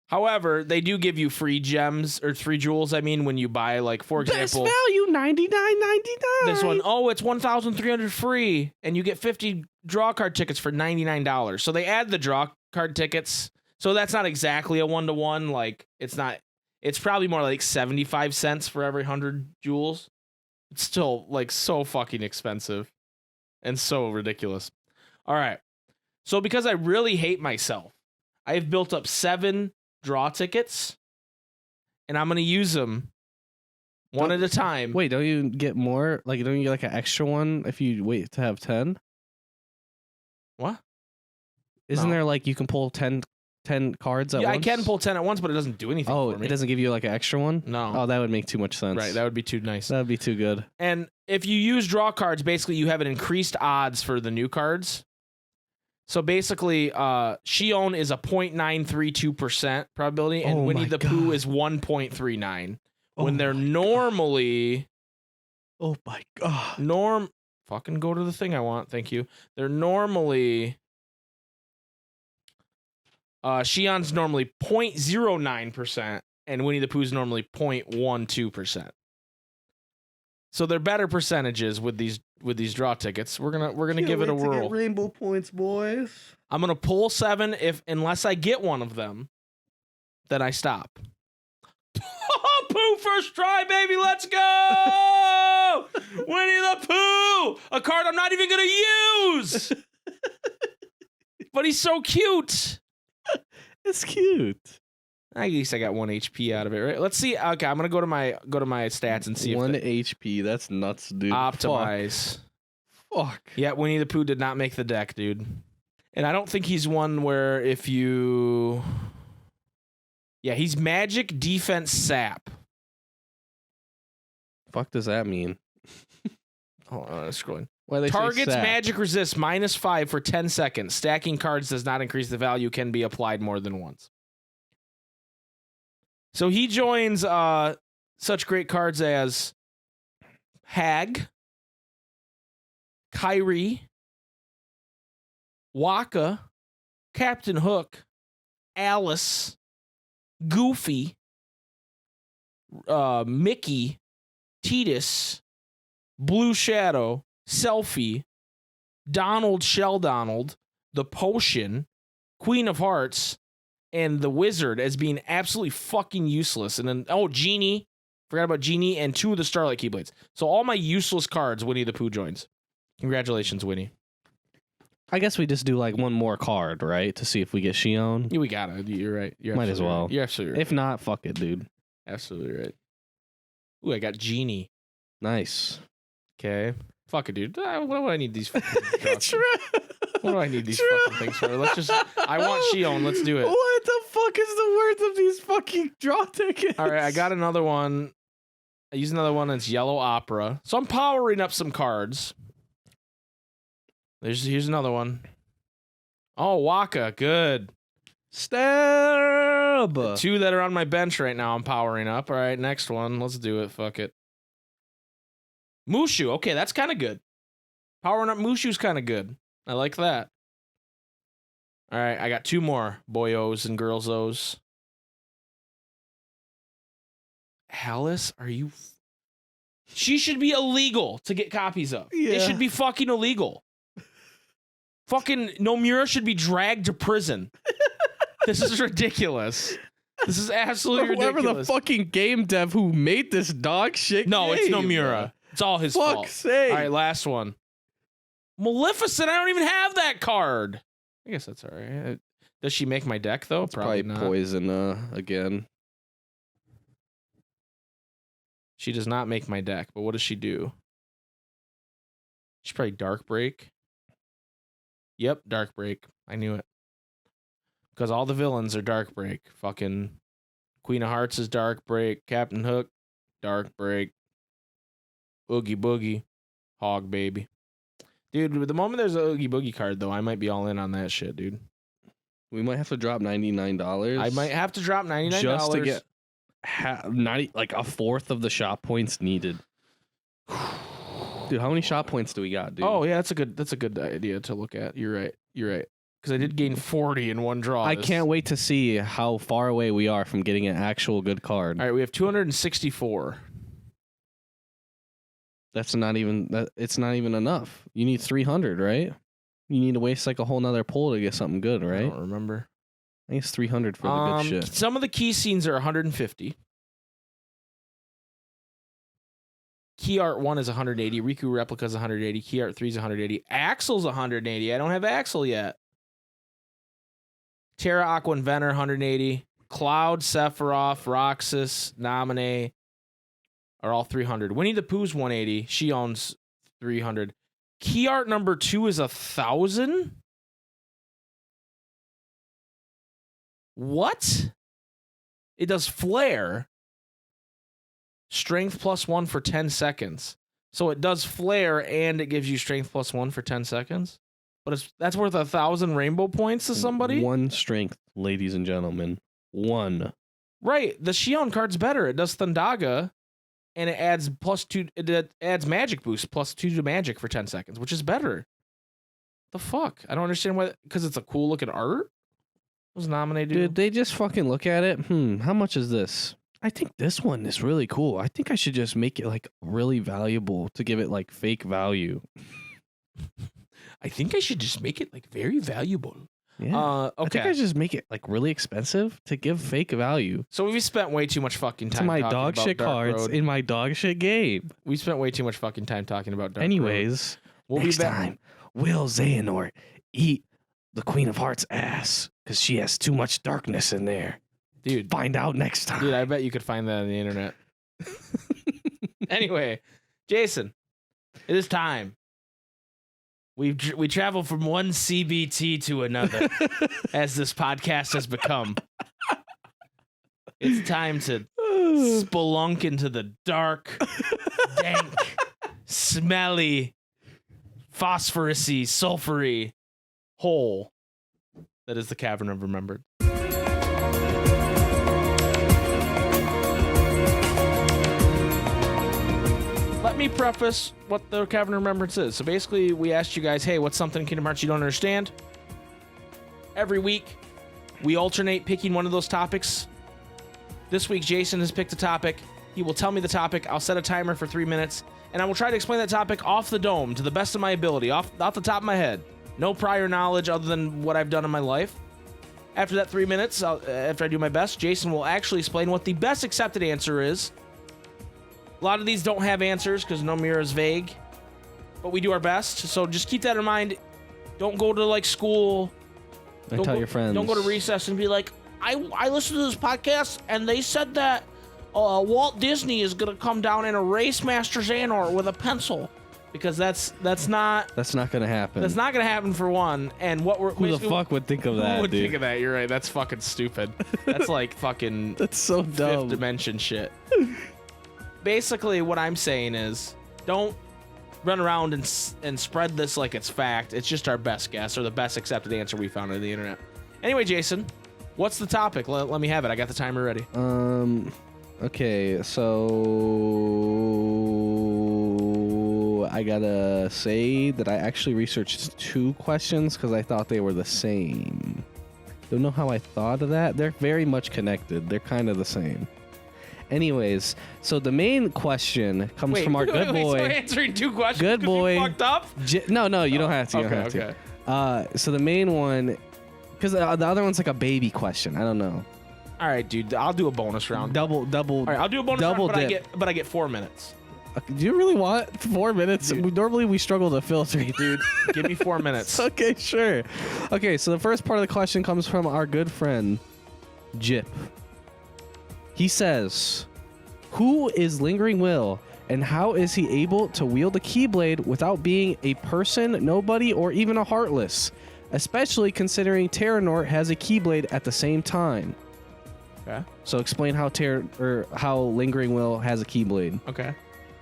However, they do give you free gems or free jewels. I mean, when you buy, like, for example, Best value $99.99. this one, it's 1,300 free, and you get 50 draw card tickets for $99. So they add the draw card tickets. So that's not exactly a 1-to-1. Like, it's not. It's probably more like 75 cents for every 100 jewels. It's still, like, so fucking expensive and so ridiculous. All right. So because I really hate myself, I've built up 7 draw tickets, and I'm going to use them one at a time. Wait, don't you get more? Like, don't you get like an extra one if you wait to have 10? What? Isn't No. there like you can pull 10 cards at once? Yeah, I can pull 10 at once, but it doesn't do anything for me. It doesn't give you like an extra one? No. Oh, that would make too much sense. Right, that would be too nice. That would be too good. And if you use draw cards, basically you have an increased odds for the new cards. So basically, Shion is a 0.932% probability, and Oh Winnie my the Pooh God. is 1.39. Oh When they're my normally Oh my god. fucking go to the thing I want, thank you. They're normally Shion's normally 0.09%, and Winnie the Pooh's normally 0.12%. So they're better percentages with these draw tickets. We're gonna give it a whirl. Rainbow points, boys. I'm gonna pull 7 unless I get one of them, then I stop. Pooh first try, baby, let's go! Winnie the Pooh! A card I'm not even gonna use! But he's so cute. It's cute. At least I got 1 HP out of it, right? Let's see. Okay, I'm gonna go to my stats and see 1 if HP. That's nuts, dude. optimize. Fuck. Yeah, Winnie the Pooh did not make the deck, dude. And I don't think he's one where if you... Yeah, he's Magic Defense Sap. Fuck does that mean? Hold on, I'm scrolling. Why they say Target's sap? magic resist -5 for 10 seconds. Stacking cards does not increase the value, can be applied more than once. So he joins such great cards as Hag, Kyrie, Waka, Captain Hook, Alice, Goofy, Mickey, Titus, Blue Shadow, Selfie, Donald Shell Donald, the Potion, Queen of Hearts, and the Wizard as being absolutely fucking useless. And then, Genie. Forgot about Genie and 2 of the Starlight Keyblades. So all my useless cards, Winnie the Pooh joins. Congratulations, Winnie. I guess we just do like one more card, right? To see if we get Shion. Yeah, we got it. You're right. You're Might as absolutely well. right. You're absolutely right. If not, fuck it, dude. Absolutely right. Ooh, I got Genie. Nice. Okay. Fuck it, dude. What do I need these fucking True. What do I need these True. fucking things for? I want Shion. Let's do it. What the fuck is the worth of these fucking draw tickets? All right, I got another one. I use another one that's Yellow Opera. So I'm powering up some cards. Here's another one. Oh, Waka. Good. Stab. 2 that are on my bench right now I'm powering up. All right, next one. Let's do it. Fuck it. Mushu. Okay, that's kind of good. Powering up Mushu's kind of good. I like that. All right, I got 2 more boyos and girlsos. Alice, are you... She should be illegal to get copies of. It Yeah. should be fucking illegal. Fucking Nomura should be dragged to prison. This is ridiculous. This is absolutely Whoever ridiculous. the fucking game dev who made this dog shit No, it's game. Nomura. It's all his fault. Fuck's sake. All right, last one. Maleficent. I don't even have that card. I guess that's all right. Does she make my deck though? It's probably not. poison again. She does not make my deck, but what does she do? She's probably Dark Break. Yep, Dark Break. I knew it. Because all the villains are Dark Break. Fucking Queen of Hearts is Dark Break. Captain Hook, Dark Break. Oogie Boogie, Hog Baby. Dude, the moment there's a Oogie Boogie card, though, I might be all in on that shit, dude. We might have to drop $99. I might have to drop $99 just to get like a fourth of the shop points needed. Dude, how many shop points do we got, dude? Oh yeah, that's a good idea to look at. You're right. because I did gain 40 in one draw. I can't wait to see how far away we are from getting an actual good card. All right, we have 264. That's not even that. It's not even enough. You need 300, right? You need to waste like a whole nother pull to get something good, I right? don't remember. I think it's 300 for the good shit. Some of the key scenes are 150. Key Art 1 is 180. Riku Replica is 180. Key Art 3 is 180. Axel's 180. I don't have Axel yet. Terra, Aqua, and Venner 180. Cloud, Sephiroth, Roxas, Naminé are all 300. Winnie the Pooh's 180. She owns 300. Key Art number 2 is 1,000. What? It does flare. Strength +1 for 10 seconds. So it does flare and it gives you strength +1 for 10 seconds. But that's worth 1,000 rainbow points to somebody? One strength, ladies and gentlemen. One. Right. The Shion card's better. It does Thundaga and it adds +2. It adds magic boost +2 to magic for 10 seconds, which is better. The fuck? I don't understand why. Because it's a cool looking art? What was nominated? Dude, they just fucking look at it. How much is this? I think this one is really cool. I think I should just make it like really valuable to give it like fake value. I think I should just make it like very valuable. Yeah. Okay. I think I should just make it like really expensive to give fake value. So we spent way too much fucking time to my talking dog about shit Dark cards Road. in my dog shit game. We spent way too much fucking time talking about Dark Road. Anyways, We'll next be back. time, will Xehanort eat the Queen of Hearts ass? Because she has too much darkness in there. Dude, Find out next time. Dude, I bet you could find that on the internet. Anyway, Jason, it is time. We travel from one CBT to another as this podcast has become. It's time to spelunk into the dark, dank, smelly, phosphorusy, sulfury hole that is the Cavern of Remembered. Let me preface what the Cavern of Remembrance is. So basically, we asked you guys, hey, what's something in Kingdom Hearts you don't understand? Every week, we alternate picking one of those topics. This week, Jason has picked a topic. He will tell me the topic. I'll set a timer for 3 minutes, and I will try to explain that topic off the dome to the best of my ability, off the top of my head. No prior knowledge other than what I've done in my life. After that 3 minutes, after I do my best, Jason will actually explain what the best accepted answer is. A lot of these don't have answers because Nomura is vague, but we do our best. So just keep that in mind. Don't go to like school. And tell your friends. Don't go to recess and be like, I listened to this podcast and they said that Walt Disney is gonna come down and erase Master Xehanort with a pencil, because that's not gonna happen. That's not gonna happen for one. And what we're Who the fuck would think of that? Who would dude? think of that? You're right. That's fucking stupid. That's like fucking That's so dumb. fifth dimension shit. Basically, what I'm saying is, don't run around and spread this like it's fact. It's just our best guess or the best accepted answer we found on the internet. Anyway, Jason, what's the topic? Let me have it. I got the timer ready. Okay, so I gotta say that I actually researched 2 questions because I thought they were the same. Don't know how I thought of that. They're very much connected. They're kind of the same. Anyways, so the main question comes from our good boy. So answering 2 questions. Good boy. You fucked up. No, you don't have to. You don't have to. So the main one, because the other one's like a baby question. I don't know. All right, dude. I'll do a bonus round. Double. All right, I'll do a bonus double round, dip. but I get 4 minutes. Do you really want 4 minutes? Normally we struggle to fill 3. Dude, give me 4 minutes. Okay, sure. Okay, so the first part of the question comes from our good friend, Jip. He says, who is Lingering Will, and how is he able to wield a Keyblade without being a person, nobody, or even a Heartless? Especially considering Terranort has a Keyblade at the same time. Okay. So explain how Lingering Will has a Keyblade. Okay.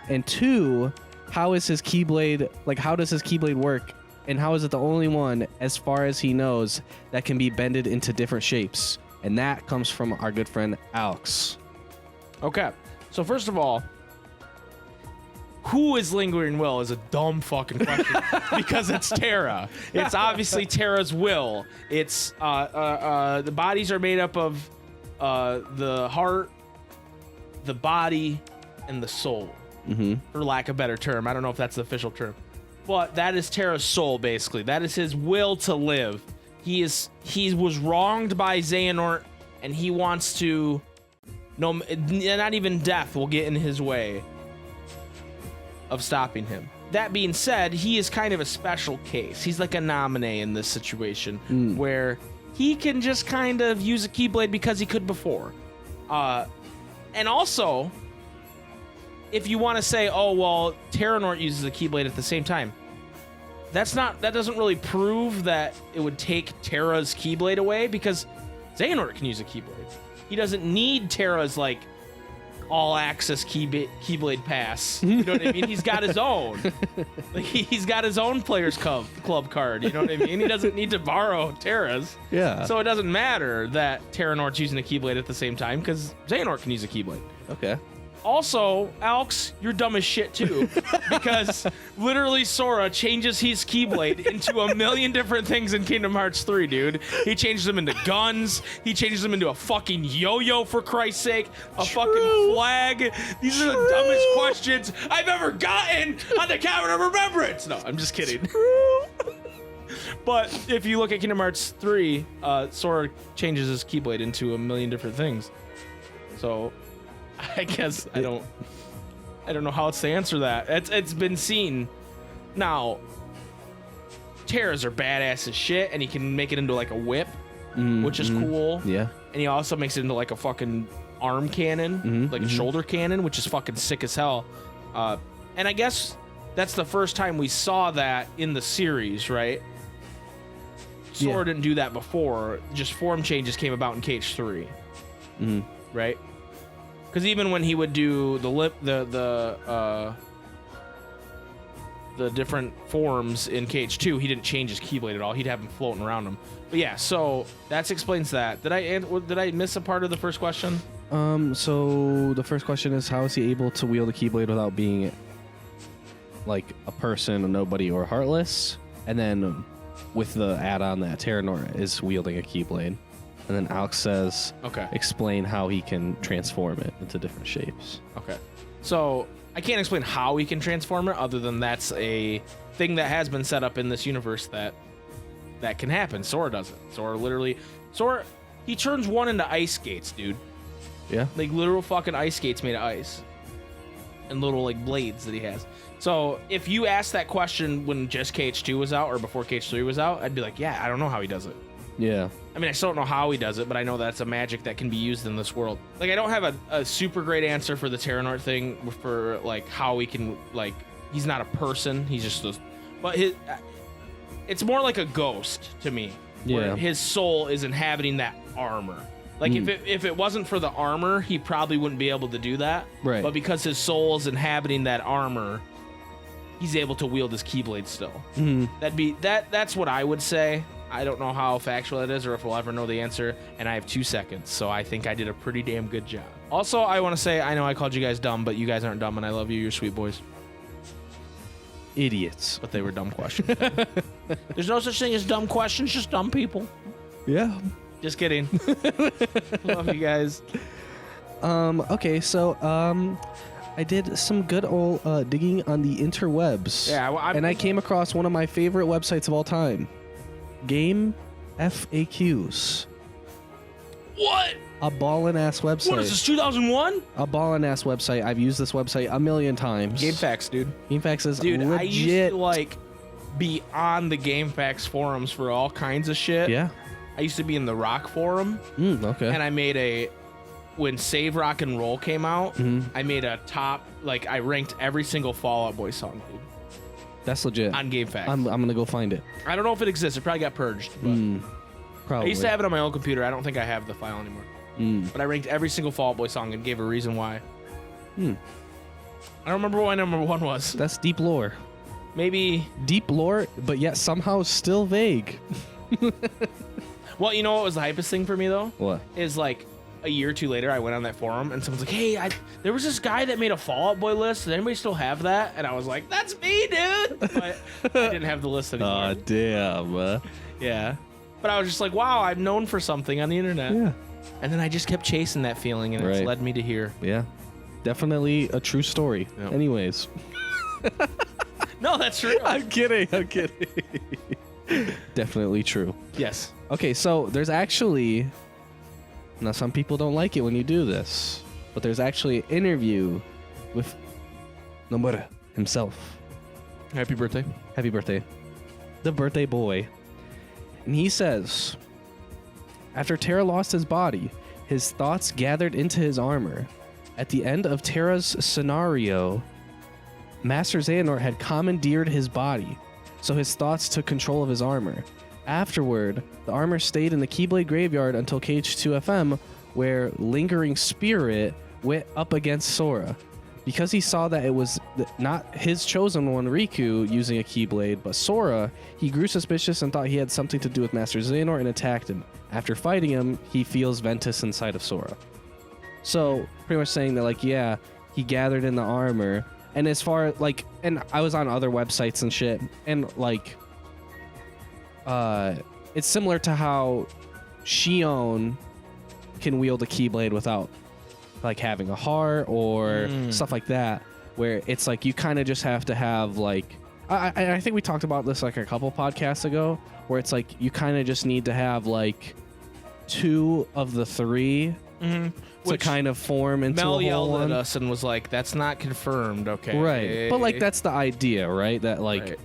And 2, how is his Keyblade, how does his Keyblade work, and how is it the only one, as far as he knows, that can be bended into different shapes? And that comes from our good friend Alex. Okay. So first of all, who is lingering will is a dumb fucking question because it's Terra. It's obviously Terra's will. It's the bodies are made up of the heart, the body, and the soul. For lack of a better term. I don't know if that's the official term. But that is Terra's soul, basically. That is his will to live. He was wronged by Xehanort, and he wants to... No, not even death will get in his way of stopping him. That being said, he is kind of a special case. He's like a nominee in this situation where he can just kind of use a Keyblade because he could before. And also, if you want to say, oh, well, Terranort uses a Keyblade at the same time, that doesn't really prove that it would take Terra's Keyblade away because Xehanort can use a Keyblade. He doesn't need Terra's, like, all-access Keyblade pass. You know what I mean? He's got his own. Like, he's got his own Players Club card. You know what I mean? He doesn't need to borrow Terra's. Yeah. So it doesn't matter that Terranort's using a Keyblade at the same time because Xehanort can use a Keyblade. Okay. Also, Alex, you're dumb as shit too, because literally Sora changes his Keyblade into a million different things in Kingdom Hearts 3, dude. He changes them into guns. He changes them into a fucking yo-yo, for Christ's sake. A fucking flag. These are the dumbest questions I've ever gotten on the Cavern of Remembrance. No, I'm just kidding. But if you look at Kingdom Hearts 3, Sora changes his Keyblade into a million different things. So... I guess I don't know how else to answer that. It's been seen. Now, Terras are badass as shit, and he can make it into like a whip, which is cool. Yeah. And he also makes it into like a fucking arm cannon, like a shoulder cannon, which is fucking sick as hell. And I guess that's the first time we saw that in the series, right? Sora didn't do that before. Just form changes came about in KH3, right? Because even when he would do the different forms in KH2, he didn't change his Keyblade at all. He'd have him floating around him. But yeah, so that explains that. Did I miss a part of the first question? So the first question is, how is he able to wield a Keyblade without being like a person, a nobody, or heartless? And then with the add-on that Terranort is wielding a Keyblade. And then Alex says, okay, explain how he can transform it into different shapes. Okay. So I can't explain how he can transform it other than that's a thing that has been set up in this universe that can happen. Sora doesn't. Sora, he turns one into ice skates, dude. Yeah. Like literal fucking ice skates made of ice. And little like blades that he has. So if you asked that question when just KH2 was out or before KH3 was out, I'd be like, yeah, I don't know how he does it. Yeah. I mean, I still don't know how he does it, but I know that's a magic that can be used in this world. Like, I don't have a super great answer for the Terranort thing for, like, how he can, like, he's not a person. He's just a... But it's more like a ghost to me. Where Yeah. his soul is inhabiting that armor. Like, if it wasn't for the armor, he probably wouldn't be able to do that. Right. But because his soul is inhabiting that armor, he's able to wield his Keyblade still. That's what I would say. I don't know how factual that is or if we'll ever know the answer, and I have 2 seconds, so I think I did a pretty damn good job. Also, I want to say, I know I called you guys dumb, but you guys aren't dumb, and I love you. You're sweet boys. Idiots. But they were dumb questions. There's no such thing as dumb questions, just dumb people. Yeah. Just kidding. Love you guys. Okay, so, I did some good old digging on the interwebs. Yeah, and I came across one of my favorite websites of all time. Game FAQs. What? A ballin'-ass website. What is this, 2001? A ballin'-ass website. I've used this website a million times. GameFAQs, dude. GameFAQs is Dude, legit. I used to, like, be on the GameFAQs forums for all kinds of shit. Yeah. I used to be in the Rock forum. Okay. And I made when Save Rock and Roll came out, I made a top, like, I ranked every single Fall Out Boy song, dude. That's legit. On GameFAQs. I'm gonna go find it. I don't know if it exists. It probably got purged. But Probably. I used to have it on my own computer. I don't think I have the file anymore. But I ranked every single Fall Out Boy song and gave a reason why. I don't remember what my number 1 was. That's deep lore. Maybe... Deep lore, but yet somehow still vague. Well, you know what was the hypest thing for me, though? What? Is, like, a year or two later, I went on that forum and someone's like, hey, there was this guy that made a Fall Out Boy list. Does anybody still have that? And I was like, that's me, dude. But I didn't have the list anymore. Aw, damn. Yeah. But I was just like, wow, I'm known for something on the internet. Yeah. And then I just kept chasing that feeling, and it's Right. led me to here. Yeah. Definitely a true story. Yep. Anyways. No, that's true. I'm kidding. Definitely true. Yes. Okay, so there's actually... Now, some people don't like it when you do this, but there's actually an interview with Nomura himself. Happy birthday. Happy birthday. The birthday boy. And he says, after Terra lost his body, his thoughts gathered into his armor. At the end of Terra's scenario, Master Xehanort had commandeered his body, so his thoughts took control of his armor. Afterward, the armor stayed in the Keyblade graveyard until Cage 2 FM, where Lingering Spirit went up against Sora. Because he saw that it was not his chosen one, Riku, using a Keyblade, but Sora, he grew suspicious and thought he had something to do with Master Xehanort and attacked him. After fighting him, he feels Ventus inside of Sora. So, pretty much saying that, like, yeah, he gathered in the armor. And as far, like, and I was on other websites and shit, and, like, it's similar to how Shion can wield a Keyblade without, like, having a heart or stuff like that, where it's like you kind of just have to have, like, I think we talked about this like a couple podcasts ago, where it's like you kind of just need to have like 2 of the 3 to kind of form into Mel a whole yelled one. at us and was like, that's not confirmed, okay? Right. But like that's the idea, right? That like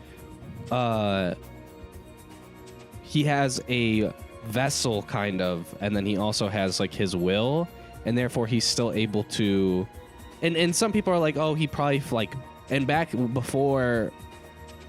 he has a vessel kind of, and then he also has like his will, and therefore he's still able to, and some people are like, oh, he probably like, and back before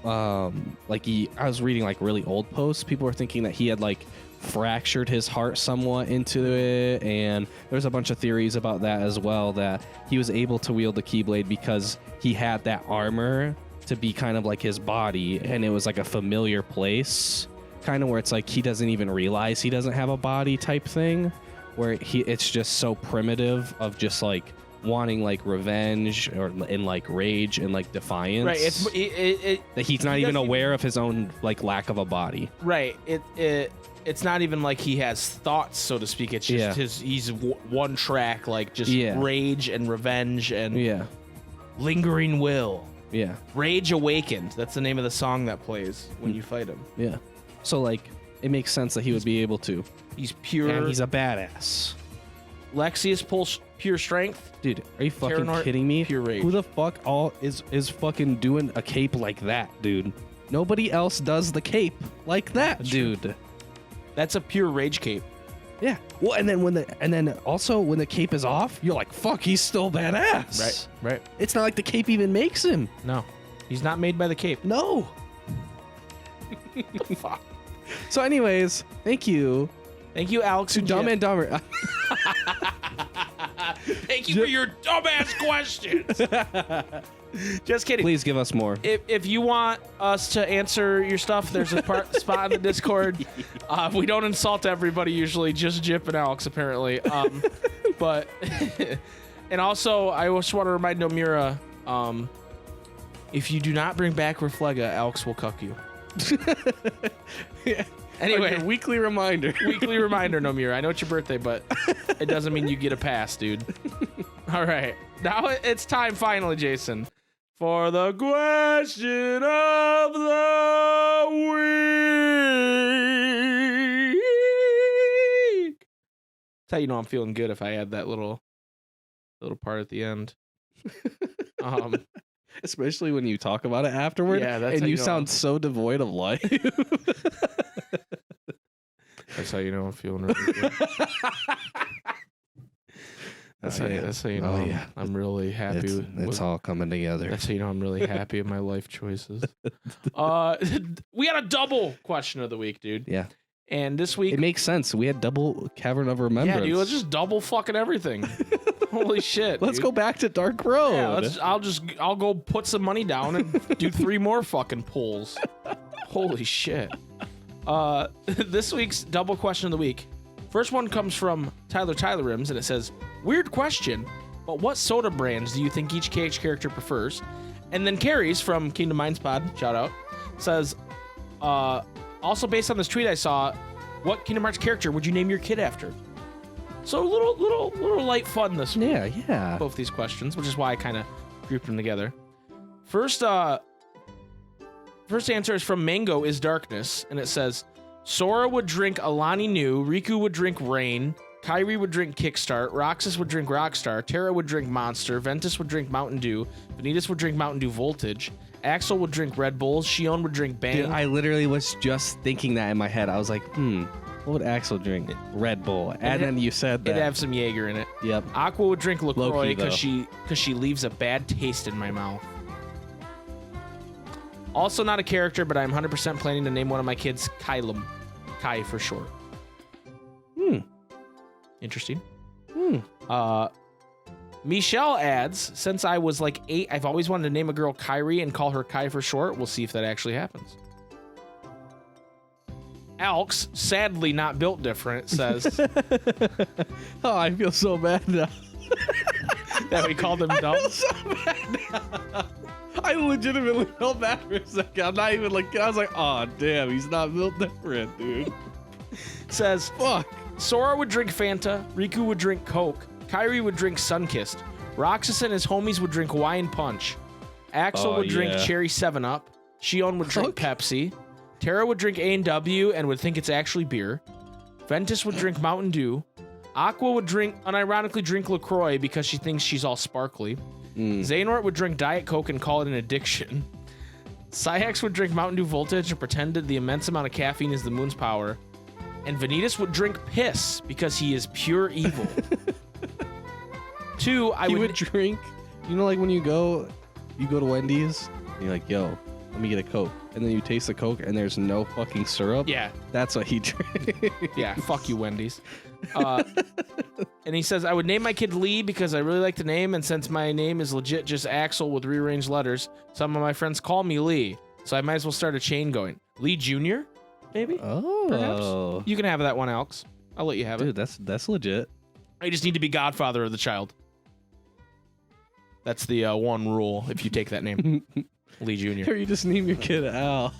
like I was reading like really old posts, people were thinking that he had like fractured his heart somewhat into it, and there's a bunch of theories about that as well, that he was able to wield the Keyblade because he had that armor to be kind of like his body, and it was like a familiar place, kind of where it's like he doesn't even realize he doesn't have a body type thing, where it's just so primitive of just like wanting like revenge or in like rage and like defiance, Right. that he's not even aware of his own like lack of a body. Right. It's not even like he has thoughts, so to speak. It's just he's one track, like just rage and revenge and lingering will. Yeah. Rage Awakened. That's the name of the song that plays when you fight him. Yeah. So like it makes sense that he would be able to. He's pure. And he's a badass. Lexius pulls pure strength. Dude, are you fucking Terranort, kidding me? pure rage. Who the fuck is fucking doing a cape like that, dude? Nobody else does the cape like that, That's dude. true. That's a pure rage cape. Yeah. Well, and then also when the cape is off, you're like, fuck, he's still badass. Right. Right. It's not like the cape even makes him. No, he's not made by the cape. No. Fuck. So, anyways, thank you Thank you, Alex. to and Dumb Jeff. and Dumber. Thank you for your dumbass questions. Just kidding. Please give us more. If you want us to answer your stuff, there's a spot in the Discord. We don't insult everybody usually, just Jip and Alex apparently. But and also I just want to remind Nomura, if you do not bring back Reflega, Alex will cuck you. Yeah. Anyway, Like your weekly reminder. weekly reminder, Nomura. I know it's your birthday, but it doesn't mean you get a pass, dude. All right, now it's time finally, Jason, for the question of the week. That's how you know I'm feeling good, if I add that little part at the end. Especially when you talk about it afterward. Yeah, that's and how you you know. sound so devoid of life. That's how you know I'm feeling really good. That's how you know I'm really happy. It's all coming together. That's how you know I'm really happy with my life choices. We got a double question of the week, dude. Yeah. And this week, It makes sense. We had double Cavern of Remembrance. yeah, dude, let's just double fucking everything. Holy shit. Let's dude. go back to Dark Road. Yeah, I'll go put some money down and do 3 more fucking pulls. Holy shit. This week's double question of the week First one comes from Tyler, and it says, weird question, but what soda brands do you think each KH character prefers? And then Carrie's from Kingdom Minds Pod, shout out, says, also based on this tweet I saw, what Kingdom Hearts character would you name your kid after? So a little light fun this week. Yeah. Both these questions, which is why I kind of grouped them together. First answer is from Mango is Darkness, and it says, Sora would drink Alani Nu, Riku would drink Rain, Kairi would drink Kickstart, Roxas would drink Rockstar, Terra would drink Monster, Ventus would drink Mountain Dew, Vanitas would drink Mountain Dew Voltage, Axel would drink Red Bull, Shion would drink Bang. Dude, I literally was just thinking that in my head. I was like, what would Axel drink? Red Bull. And then you said that. It'd have some Jaeger in it. Yep. Aqua would drink LaCroix Low-key, because she leaves a bad taste in my mouth. Also not a character, but I'm 100% planning to name one of my kids Kylum. Kai for short. Interesting. Michelle adds, since I was like 8, I've always wanted to name a girl Kyrie and call her Kai for short. We'll see if that actually happens. Alks, sadly not built different, says... Oh, I feel so bad now. that we called him dumb. I feel so bad now. I legitimately felt bad for a second. I'm not even like, I was like, oh, damn, he's not built different, dude. Says, Fuck. Sora would drink Fanta, Riku would drink Coke, Kairi would drink Sunkissed, Roxas and his homies would drink Hawaiian Punch, Axel would drink Cherry 7-Up, Shion would drink Pepsi, Terra would drink A&W and would think it's actually beer, Ventus would drink Mountain Dew, Aqua would unironically drink LaCroix because she thinks she's all sparkly, Xehanort would drink Diet Coke and call it an addiction, Cyhex would drink Mountain Dew Voltage and pretend that the immense amount of caffeine is the moon's power, and Vanitas would drink piss because he is pure evil. 2, I would drink, you know, like when you go to Wendy's, and you're like, yo, let me get a Coke. And then you taste the Coke and there's no fucking syrup. Yeah. That's what he drinks. Yeah, fuck you, Wendy's. And he says, I would name my kid Lee because I really like the name, and since my name is legit just Axel with rearranged letters, some of my friends call me Lee. So I might as well start a chain going. Lee Jr.? Maybe? Oh. Perhaps? You can have that one, Alex. I'll let you have it. Dude, that's legit. I just need to be godfather of the child. That's the one rule if you take that name. Lee Jr. Or you just name your kid Al.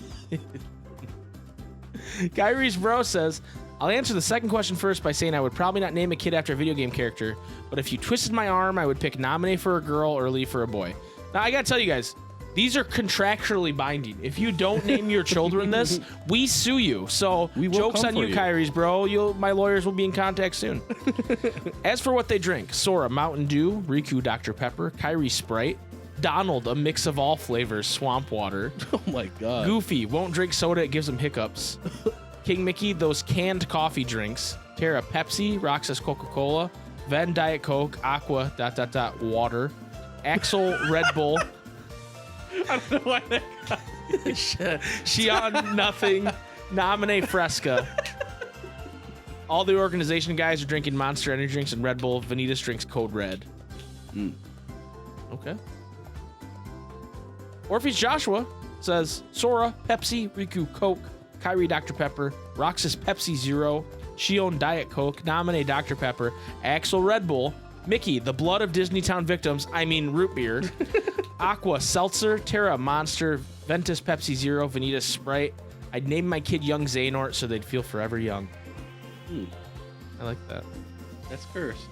Kyrie's bro says, I'll answer the second question first by saying I would probably not name a kid after a video game character, but if you twisted my arm, I would pick nominate for a girl or Lee for a boy. Now, I gotta tell you guys, these are contractually binding. If you don't name your children this, we sue you. So, joke's on you, Kyrie's bro. My lawyers will be in contact soon. As for what they drink, Sora, Mountain Dew, Riku, Dr. Pepper, Kyrie, Sprite, Donald, a mix of all flavors, swamp water. Oh my god. Goofy, won't drink soda, it gives him hiccups. King Mickey, those canned coffee drinks. Terra, Pepsi, Roxas, Coca-Cola. Ven, Diet Coke. Aqua, ... water. Axel, Red Bull. I don't know why that got Shion, nothing. Nominate Fresca. All the organization guys are drinking Monster Energy drinks and Red Bull. Vanitas drinks Code Red. Okay. Orpheus Joshua says Sora, Pepsi, Riku, Coke, Kyrie, Dr. Pepper, Roxas, Pepsi Zero, Shion, Diet Coke, Nominate Dr. Pepper, Axel, Red Bull, Mickey, the blood of Disneytown victims, I mean root beer, Aqua, Seltzer, Terra, Monster, Ventus, Pepsi Zero, Vanitas, Sprite. I'd name my kid Young Xehanort so they'd feel forever young. I like that. That's cursed.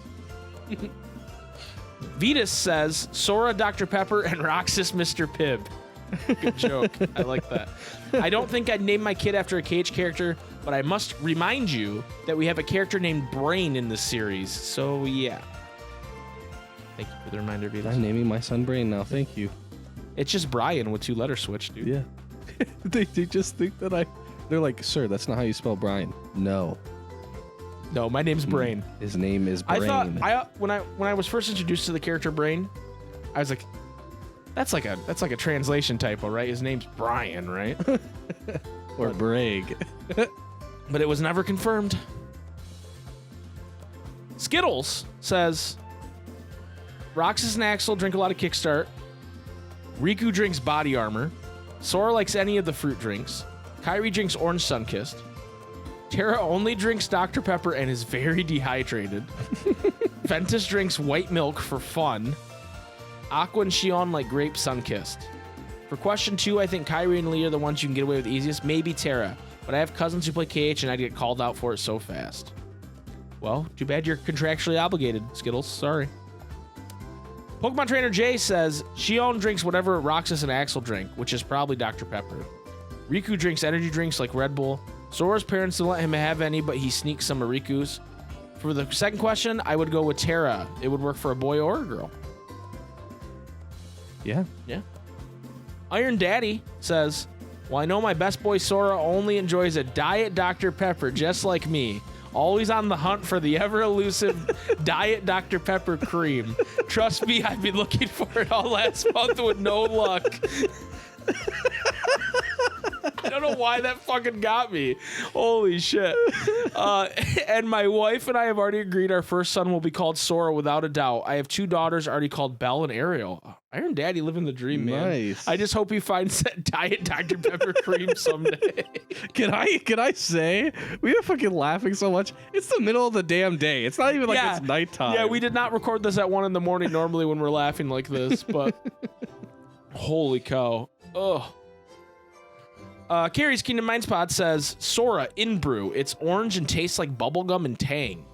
Vetus says Sora, Dr. Pepper, and Roxas, Mr. Pibb. Good joke. I like that. I don't think I'd name my kid after a KH character, but I must remind you that we have a character named Brain in this series. So, yeah. Thank you for the reminder, Vetus. I'm naming my son Brain now. Thank you. It's just Brian with 2 letter switch, dude. Yeah. they just think that they're like, sir, that's not how you spell Brian. No. No, my name's Brain. His name is Brain. I thought when I was first introduced to the character Brain, I was like, that's like a translation typo, right? His name's Brian, right? Or Bragg. But it was never confirmed. Skittles says Roxas and Axel drink a lot of Kickstart. Riku drinks Body Armor. Sora likes any of the fruit drinks. Kyrie drinks Orange Sunkissed. Tara only drinks Dr. Pepper and is very dehydrated. Ventus drinks white milk for fun. Aqua and Shion like grape sun-kissed. For question 2, I think Kyrie and Lee are the ones you can get away with easiest. Maybe Tara, but I have cousins who play KH and I'd get called out for it so fast. Well, too bad you're contractually obligated, Skittles. Sorry. Pokemon Trainer Jay says, Shion drinks whatever Roxas and Axel drink, which is probably Dr. Pepper. Riku drinks energy drinks like Red Bull. Sora's parents don't let him have any, but he sneaks some of Riku's. For the second question, I would go with Tara. It would work for a boy or a girl. Yeah. Yeah. Iron Daddy says, well, I know my best boy Sora only enjoys a Diet Dr. Pepper just like me. Always on the hunt for the ever-elusive Diet Dr. Pepper cream. Trust me, I've been looking for it all last month with no luck. I don't know why that fucking got me. Holy shit. And my wife and I have already agreed our first son will be called Sora without a doubt. I have 2 daughters already called Belle and Ariel. Iron Daddy living the dream, man. Nice. I just hope he finds that Diet Dr. Pepper cream someday. Can I say we are fucking laughing so much? It's the middle of the damn day. It's not even like it's nighttime. Yeah, we did not record this at 1 in the morning normally when we're laughing like this, but holy cow. Ugh. Carrie's Kingdom Minds Pod says, Sora in brew. It's orange and tastes like bubblegum and tang.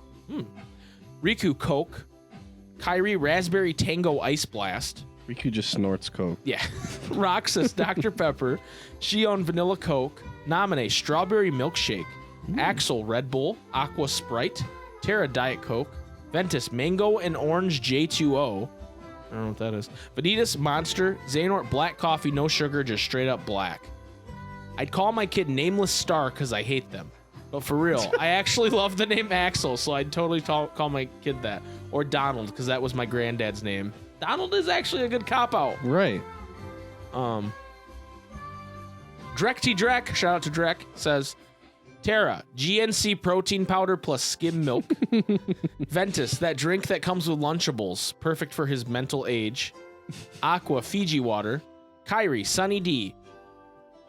Riku Coke. Kyrie Raspberry Tango Ice Blast. Riku just snorts Coke. Yeah. Roxas Dr. Pepper. Shion Vanilla Coke. Naminé Strawberry Milkshake. Axel Red Bull. Aqua Sprite. Tara Diet Coke. Ventus Mango and Orange J2O. I don't know what that is. Vanitas Monster. Xehanort Black Coffee, no sugar, just straight up black. I'd call my kid Nameless Star because I hate them. But for real, I actually love the name Axel, so I'd totally call my kid that. Or Donald, because that was my granddad's name. Donald is actually a good cop-out. Right. Drek T. Drek, shout out to Drek, says, Tara, GNC protein powder plus skim milk. Ventus, that drink that comes with Lunchables, perfect for his mental age. Aqua, Fiji water. Kyrie, Sunny D.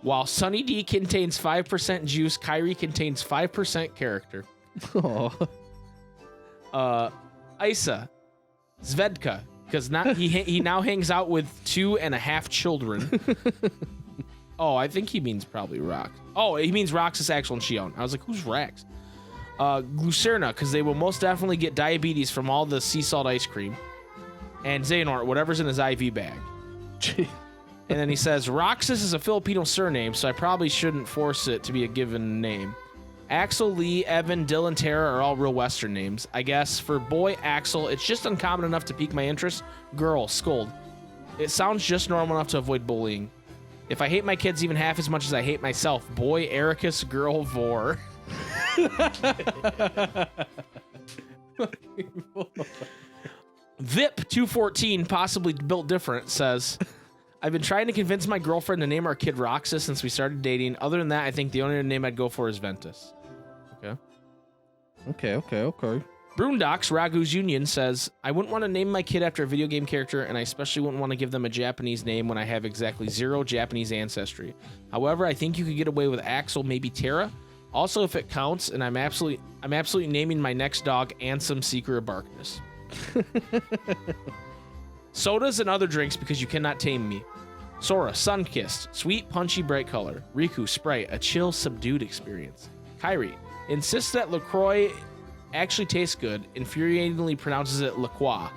While Sunny D contains 5% juice, Kyrie contains 5% character. Isa, Zvedka, because he now hangs out with 2.5 children. Oh, I think he means probably Rox. Oh, he means Roxas, Axel, and Shion. I was like, who's Rax? Glucerna, because they will most definitely get diabetes from all the sea salt ice cream. And Xehanort, whatever's in his IV bag. And then he says, Roxas is a Filipino surname, so I probably shouldn't force it to be a given name. Axel, Lee, Evan, Dylan, Tara are all real Western names. I guess for boy, Axel, it's just uncommon enough to pique my interest. Girl, Scold. It sounds just normal enough to avoid bullying. If I hate my kids even half as much as I hate myself, boy, Ericus, girl, Vor. Vip214, possibly built different, says, I've been trying to convince my girlfriend to name our kid Roxas since we started dating. Other than that, I think the only name I'd go for is Ventus. Okay. Broondocks, Ragu's Union, says, I wouldn't want to name my kid after a video game character, and I especially wouldn't want to give them a Japanese name when I have exactly 0 Japanese ancestry. However, I think you could get away with Axel, maybe Tara. Also, if it counts, and I'm absolutely naming my next dog Ansem, Seeker of Darkness. Sodas and other drinks because you cannot tame me. Sora, Sunkissed, sweet, punchy, bright color. Riku, Sprite, a chill, subdued experience. Kyrie, insists that LaCroix actually tastes good, infuriatingly pronounces it LaCroix.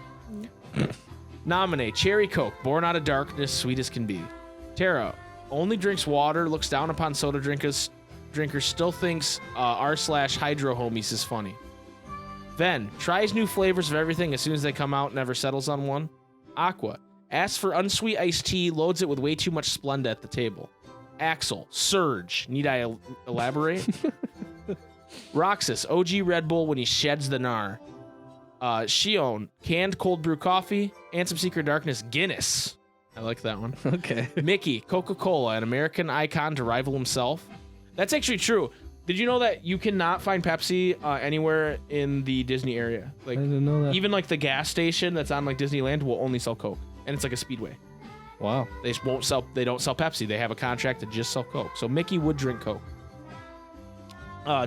Naminé, Cherry Coke, born out of darkness, sweet as can be. Tara, only drinks water, looks down upon soda drinkers, still thinks r/hydro homies is funny. Ven, tries new flavors of everything as soon as they come out, never settles on one. Aqua, asks for unsweet iced tea, loads it with way too much Splenda at the table. Axel, Surge, need I elaborate? Roxas, OG Red Bull when he sheds the gnar. Shion, canned cold brew coffee. Ansem Secret Darkness, Guinness. I like that one. Okay. Mickey, Coca-Cola, an American icon to rival himself. That's actually true. Did you know that you cannot find Pepsi anywhere in the Disney area? Like, I didn't know that. Even like the gas station that's on like Disneyland will only sell Coke, and it's like a Speedway. Wow. They don't sell Pepsi. They have a contract to just sell Coke. So Mickey would drink Coke.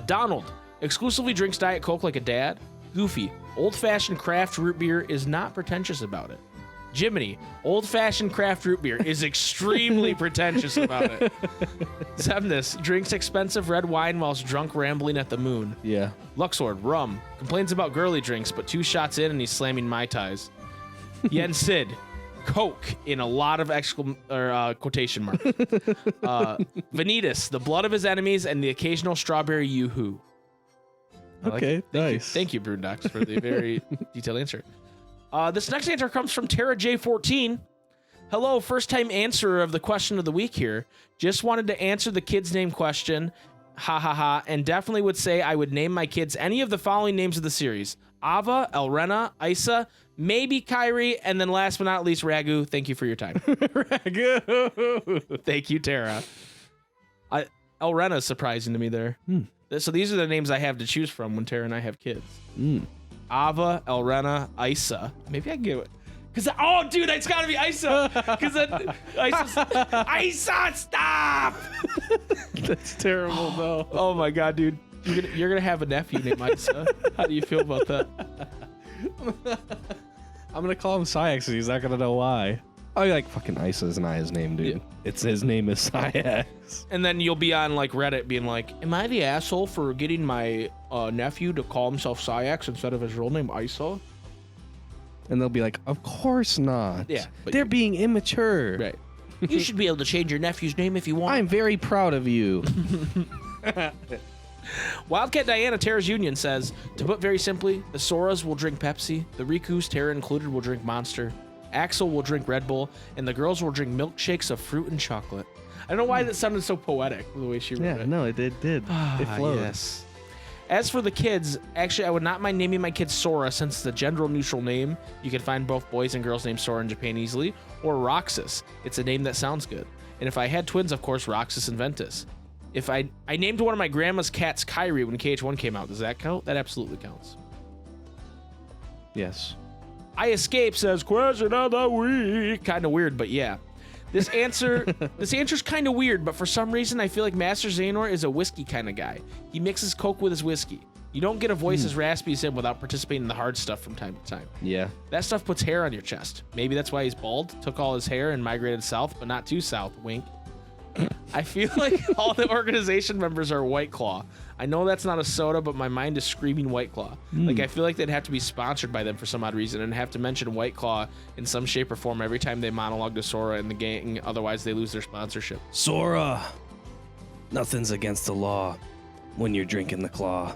Donald exclusively drinks Diet Coke like a dad. Goofy, old-fashioned craft root beer, is not pretentious about it. Jiminy, old-fashioned craft root beer, is extremely pretentious about it. Zemnis drinks expensive red wine whilst drunk rambling at the moon. Yeah. Luxord, rum, complains about girly drinks, but 2 shots in and he's slamming Mai Tais. Yen Sid, Coke in a lot of quotation marks. Vanitas, the blood of his enemies, and the occasional strawberry yoo-hoo. Okay, nice. Thank you, Brundox, for the very detailed answer. This next answer comes from Tara J14. Hello, first-time answerer of the question of the week here. Just wanted to answer the kid's name question. Ha ha ha. And definitely would say I would name my kids any of the following names of the series. Ava, Elrena, Isa, maybe Kyrie, and then last but not least, Ragu. Thank you for your time. Ragu. Thank you, Tara. Elrena is surprising to me there. So these are the names I have to choose from when Tara and I have kids. Ava, Elrena, Isa. Maybe I can get it. Oh, dude, it's got to be Isa. Because then Isa, stop! That's terrible, though. Oh, my God, dude. You're gonna have a nephew named Isa. How do you feel about that? I'm going to call him Syax because he's not going to know why. Oh, you're like, fucking Isa is not his name, dude. Yeah. It's his name is Syax. And then you'll be on like Reddit being like, am I the asshole for getting my nephew to call himself Syax instead of his real name Isa? And they'll be like, of course not. Yeah. They're being immature. Right. You should be able to change your nephew's name if you want. I'm very proud of you. Wildcat Diana, Terra's Union says, to put very simply, the Soras will drink Pepsi, the Rikus, Terra included, will drink Monster, Axel will drink Red Bull, and the girls will drink milkshakes of fruit and chocolate. I don't know why that sounded so poetic, the way she wrote it. Yeah, no, it did. It flowed. Yes. As for the kids, actually, I would not mind naming my kid Sora since it's a gender-neutral name. You can find both boys and girls named Sora in Japan easily, or Roxas. It's a name that sounds good. And if I had twins, of course, Roxas and Ventus. If I named one of my grandma's cats Kyrie when KH1 came out, does that count? That absolutely counts. Yes. I Escape says, question of the week. Kind of weird, but yeah. This answer's kind of weird, but for some reason, I feel like Master Xehanort is a whiskey kind of guy. He mixes Coke with his whiskey. You don't get a voice as raspy as him without participating in the hard stuff from time to time. Yeah. That stuff puts hair on your chest. Maybe that's why he's bald, took all his hair and migrated south, but not too south, wink. I feel like all the organization members are White Claw. I know that's not a soda, but my mind is screaming White Claw. Like, I feel like they'd have to be sponsored by them for some odd reason and have to mention White Claw in some shape or form every time they monologue to Sora and the gang, otherwise they lose their sponsorship. Sora, nothing's against the law when you're drinking the claw.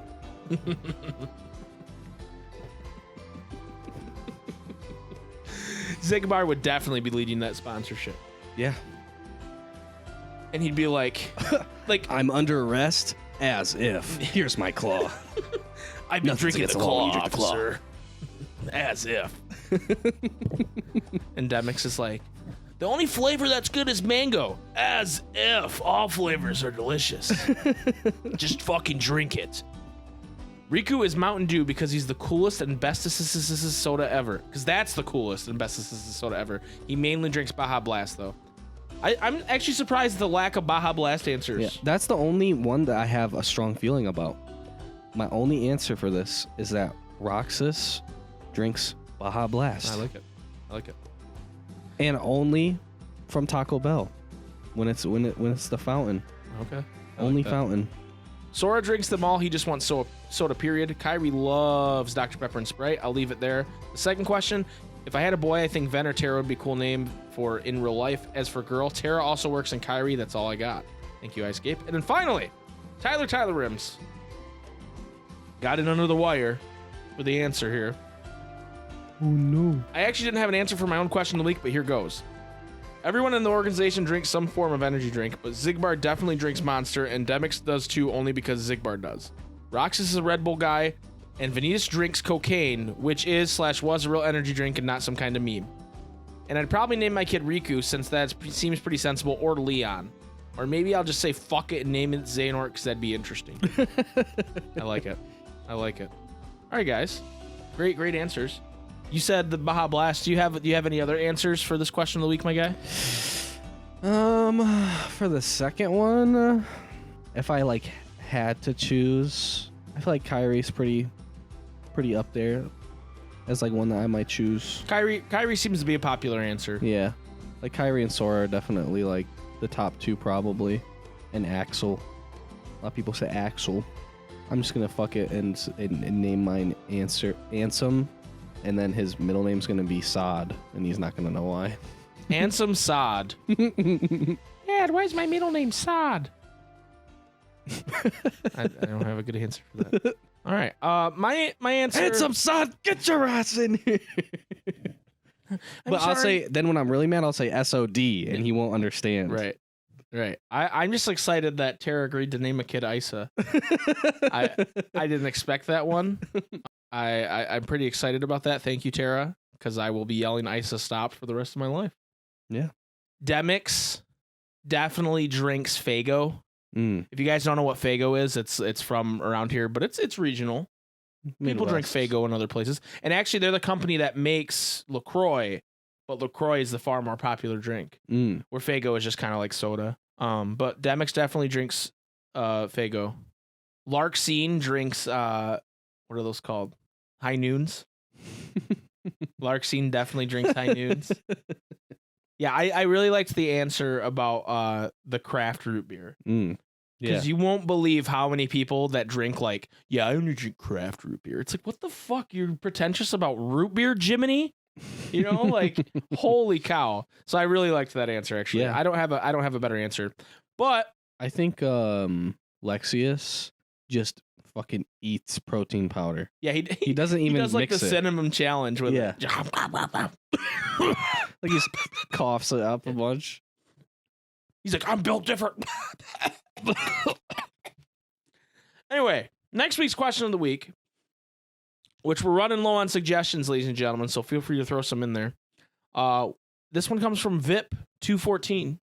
Zigbar would definitely be leading that sponsorship. Yeah. And he'd be like, I'm under arrest as if. Here's my claw. I've been drinking the claw, officer. As if. And Demix is like, the only flavor that's good is mango. As if. All flavors are delicious. Just fucking drink it. Riku is Mountain Dew because he's the coolest and bestest soda ever. Because that's the coolest and bestest soda ever. He mainly drinks Baja Blast, though. I'm actually surprised at the lack of Baja Blast answers. Yeah, that's the only one that I have a strong feeling about. My only answer for this is that Roxas drinks Baja Blast. I like it. And only from Taco Bell when it's the fountain. Okay. Only fountain. Sora drinks them all. He just wants soda, period. Kyrie loves Dr. Pepper and Sprite. I'll leave it there. The second question, if I had a boy, I think Ven or Tara would be a cool name for in real life. As for girl, Tara also works in Kyrie. That's all I got. Thank you, Escape. And then finally, Tyler Rims. Got it under the wire with the answer here. Oh, no. I actually didn't have an answer for my own question of the week, but here goes. Everyone in the organization drinks some form of energy drink, but Zigbar definitely drinks Monster, and Demix does too only because Zigbar does. Roxas is a Red Bull guy, and Vanitas drinks cocaine, which is/was a real energy drink and not some kind of meme. And I'd probably name my kid Riku, since that seems pretty sensible, or Leon. Or maybe I'll just say fuck it and name it Xehanort, because that'd be interesting. I like it. All right, guys. Great answers. You said the Baja Blast. Do you have any other answers for this question of the week, my guy? For the second one, if I had to choose, I feel like Kyrie's pretty up there as like one that I might choose. Kyrie seems to be a popular answer. Yeah, like Kyrie and Sora are definitely like the top two probably, and Axel. A lot of people say Axel. I'm just gonna fuck it and name mine Ansem, and then his middle name's gonna be Sod, and he's not gonna know why. Ansem Sod. Dad, why is my middle name Sod? I don't have a good answer for that. All right. My answer. Ansem Sod, get your ass in here. But I'll say then when I'm really mad, I'll say SOD, and he won't understand. Right. I'm just excited that Tara agreed to name a kid Isa. I didn't expect that one. I'm pretty excited about that. Thank you, Tara, because I will be yelling Isa stop for the rest of my life. Yeah. Demix definitely drinks Faygo. If you guys don't know what Faygo is, it's from around here, but it's regional. People drink Faygo in other places. And actually, they're the company that makes LaCroix, but LaCroix is the far more popular drink, where Faygo is just kind of like soda. But Demix definitely drinks Faygo. Larkseen drinks, what are those called? High Noons. Larkseen definitely drinks High Noons. Yeah, I really liked the answer about the craft root beer. Because you won't believe how many people that drink like, yeah, I only drink craft root beer. It's like, what the fuck? You're pretentious about root beer, Jiminy? You know, like, holy cow. So I really liked that answer, actually. Yeah. I don't have a better answer. But I think Lexius just fucking eats protein powder. yeah, He doesn't even he does like mix the it. cinnamon challenge with Yeah. it. Like he coughs it up a bunch. He's like, I'm built different. Anyway, next week's question of the week, which we're running low on suggestions, ladies and gentlemen, so feel free to throw some in there. This one comes from VIP214,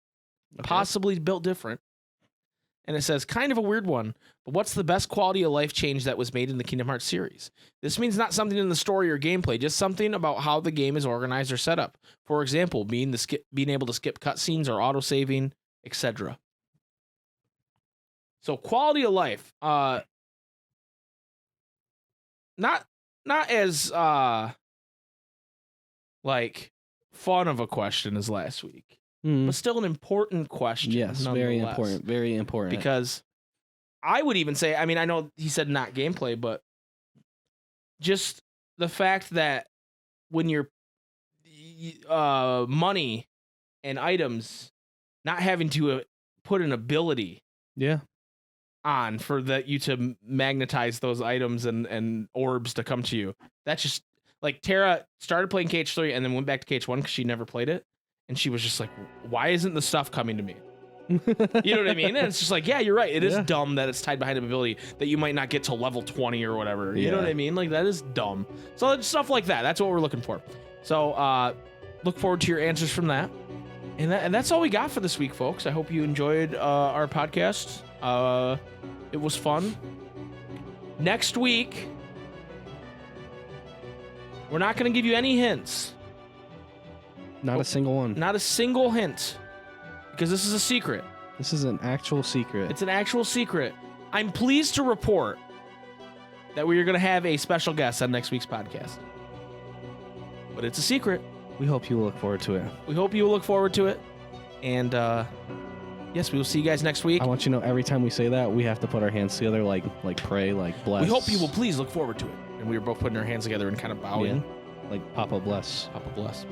possibly built different. And it says, kind of a weird one, but what's the best quality of life change that was made in the Kingdom Hearts series? This means not something in the story or gameplay, just something about how the game is organized or set up. For example, being able to skip cutscenes or auto-saving, etc. So quality of life, not as like fun of a question as last week, but still an important question. Yes, very important, very important. Because I would even say, I mean, I know he said not gameplay, but just the fact that when you're money and items, not having to put an ability on for you to magnetize those items and orbs to come to you. That's just like Tara started playing KH3 and then went back to KH1 because she never played it. And she was just like, why isn't the stuff coming to me? You know what I mean? And it's just like, yeah, you're right. It is dumb that it's tied behind an ability that you might not get to level 20 or whatever. You know what I mean? Like, that is dumb. So stuff like that. That's what we're looking for. So look forward to your answers from that. And that's all we got for this week, folks. I hope you enjoyed our podcast. It was fun. Next week, we're not going to give you any hints. Not a single one. Not a single hint. Because this is a secret. This is an actual secret. It's an actual secret. I'm pleased to report that we are going to have a special guest on next week's podcast. But it's a secret. We hope you look forward to it. We hope you will look forward to it. And yes, we will see you guys next week. I want you to know every time we say that, we have to put our hands together, like pray, like bless. We hope you will please look forward to it. And we were both putting our hands together and kind of bowing. Yeah. Like Papa bless. Papa bless.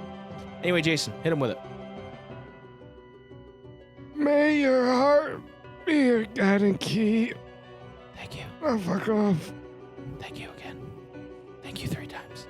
Anyway, Jason, hit him with it. May your heart be your guiding key. Thank you. Oh, fuck off. Thank you again. Thank you 3 times.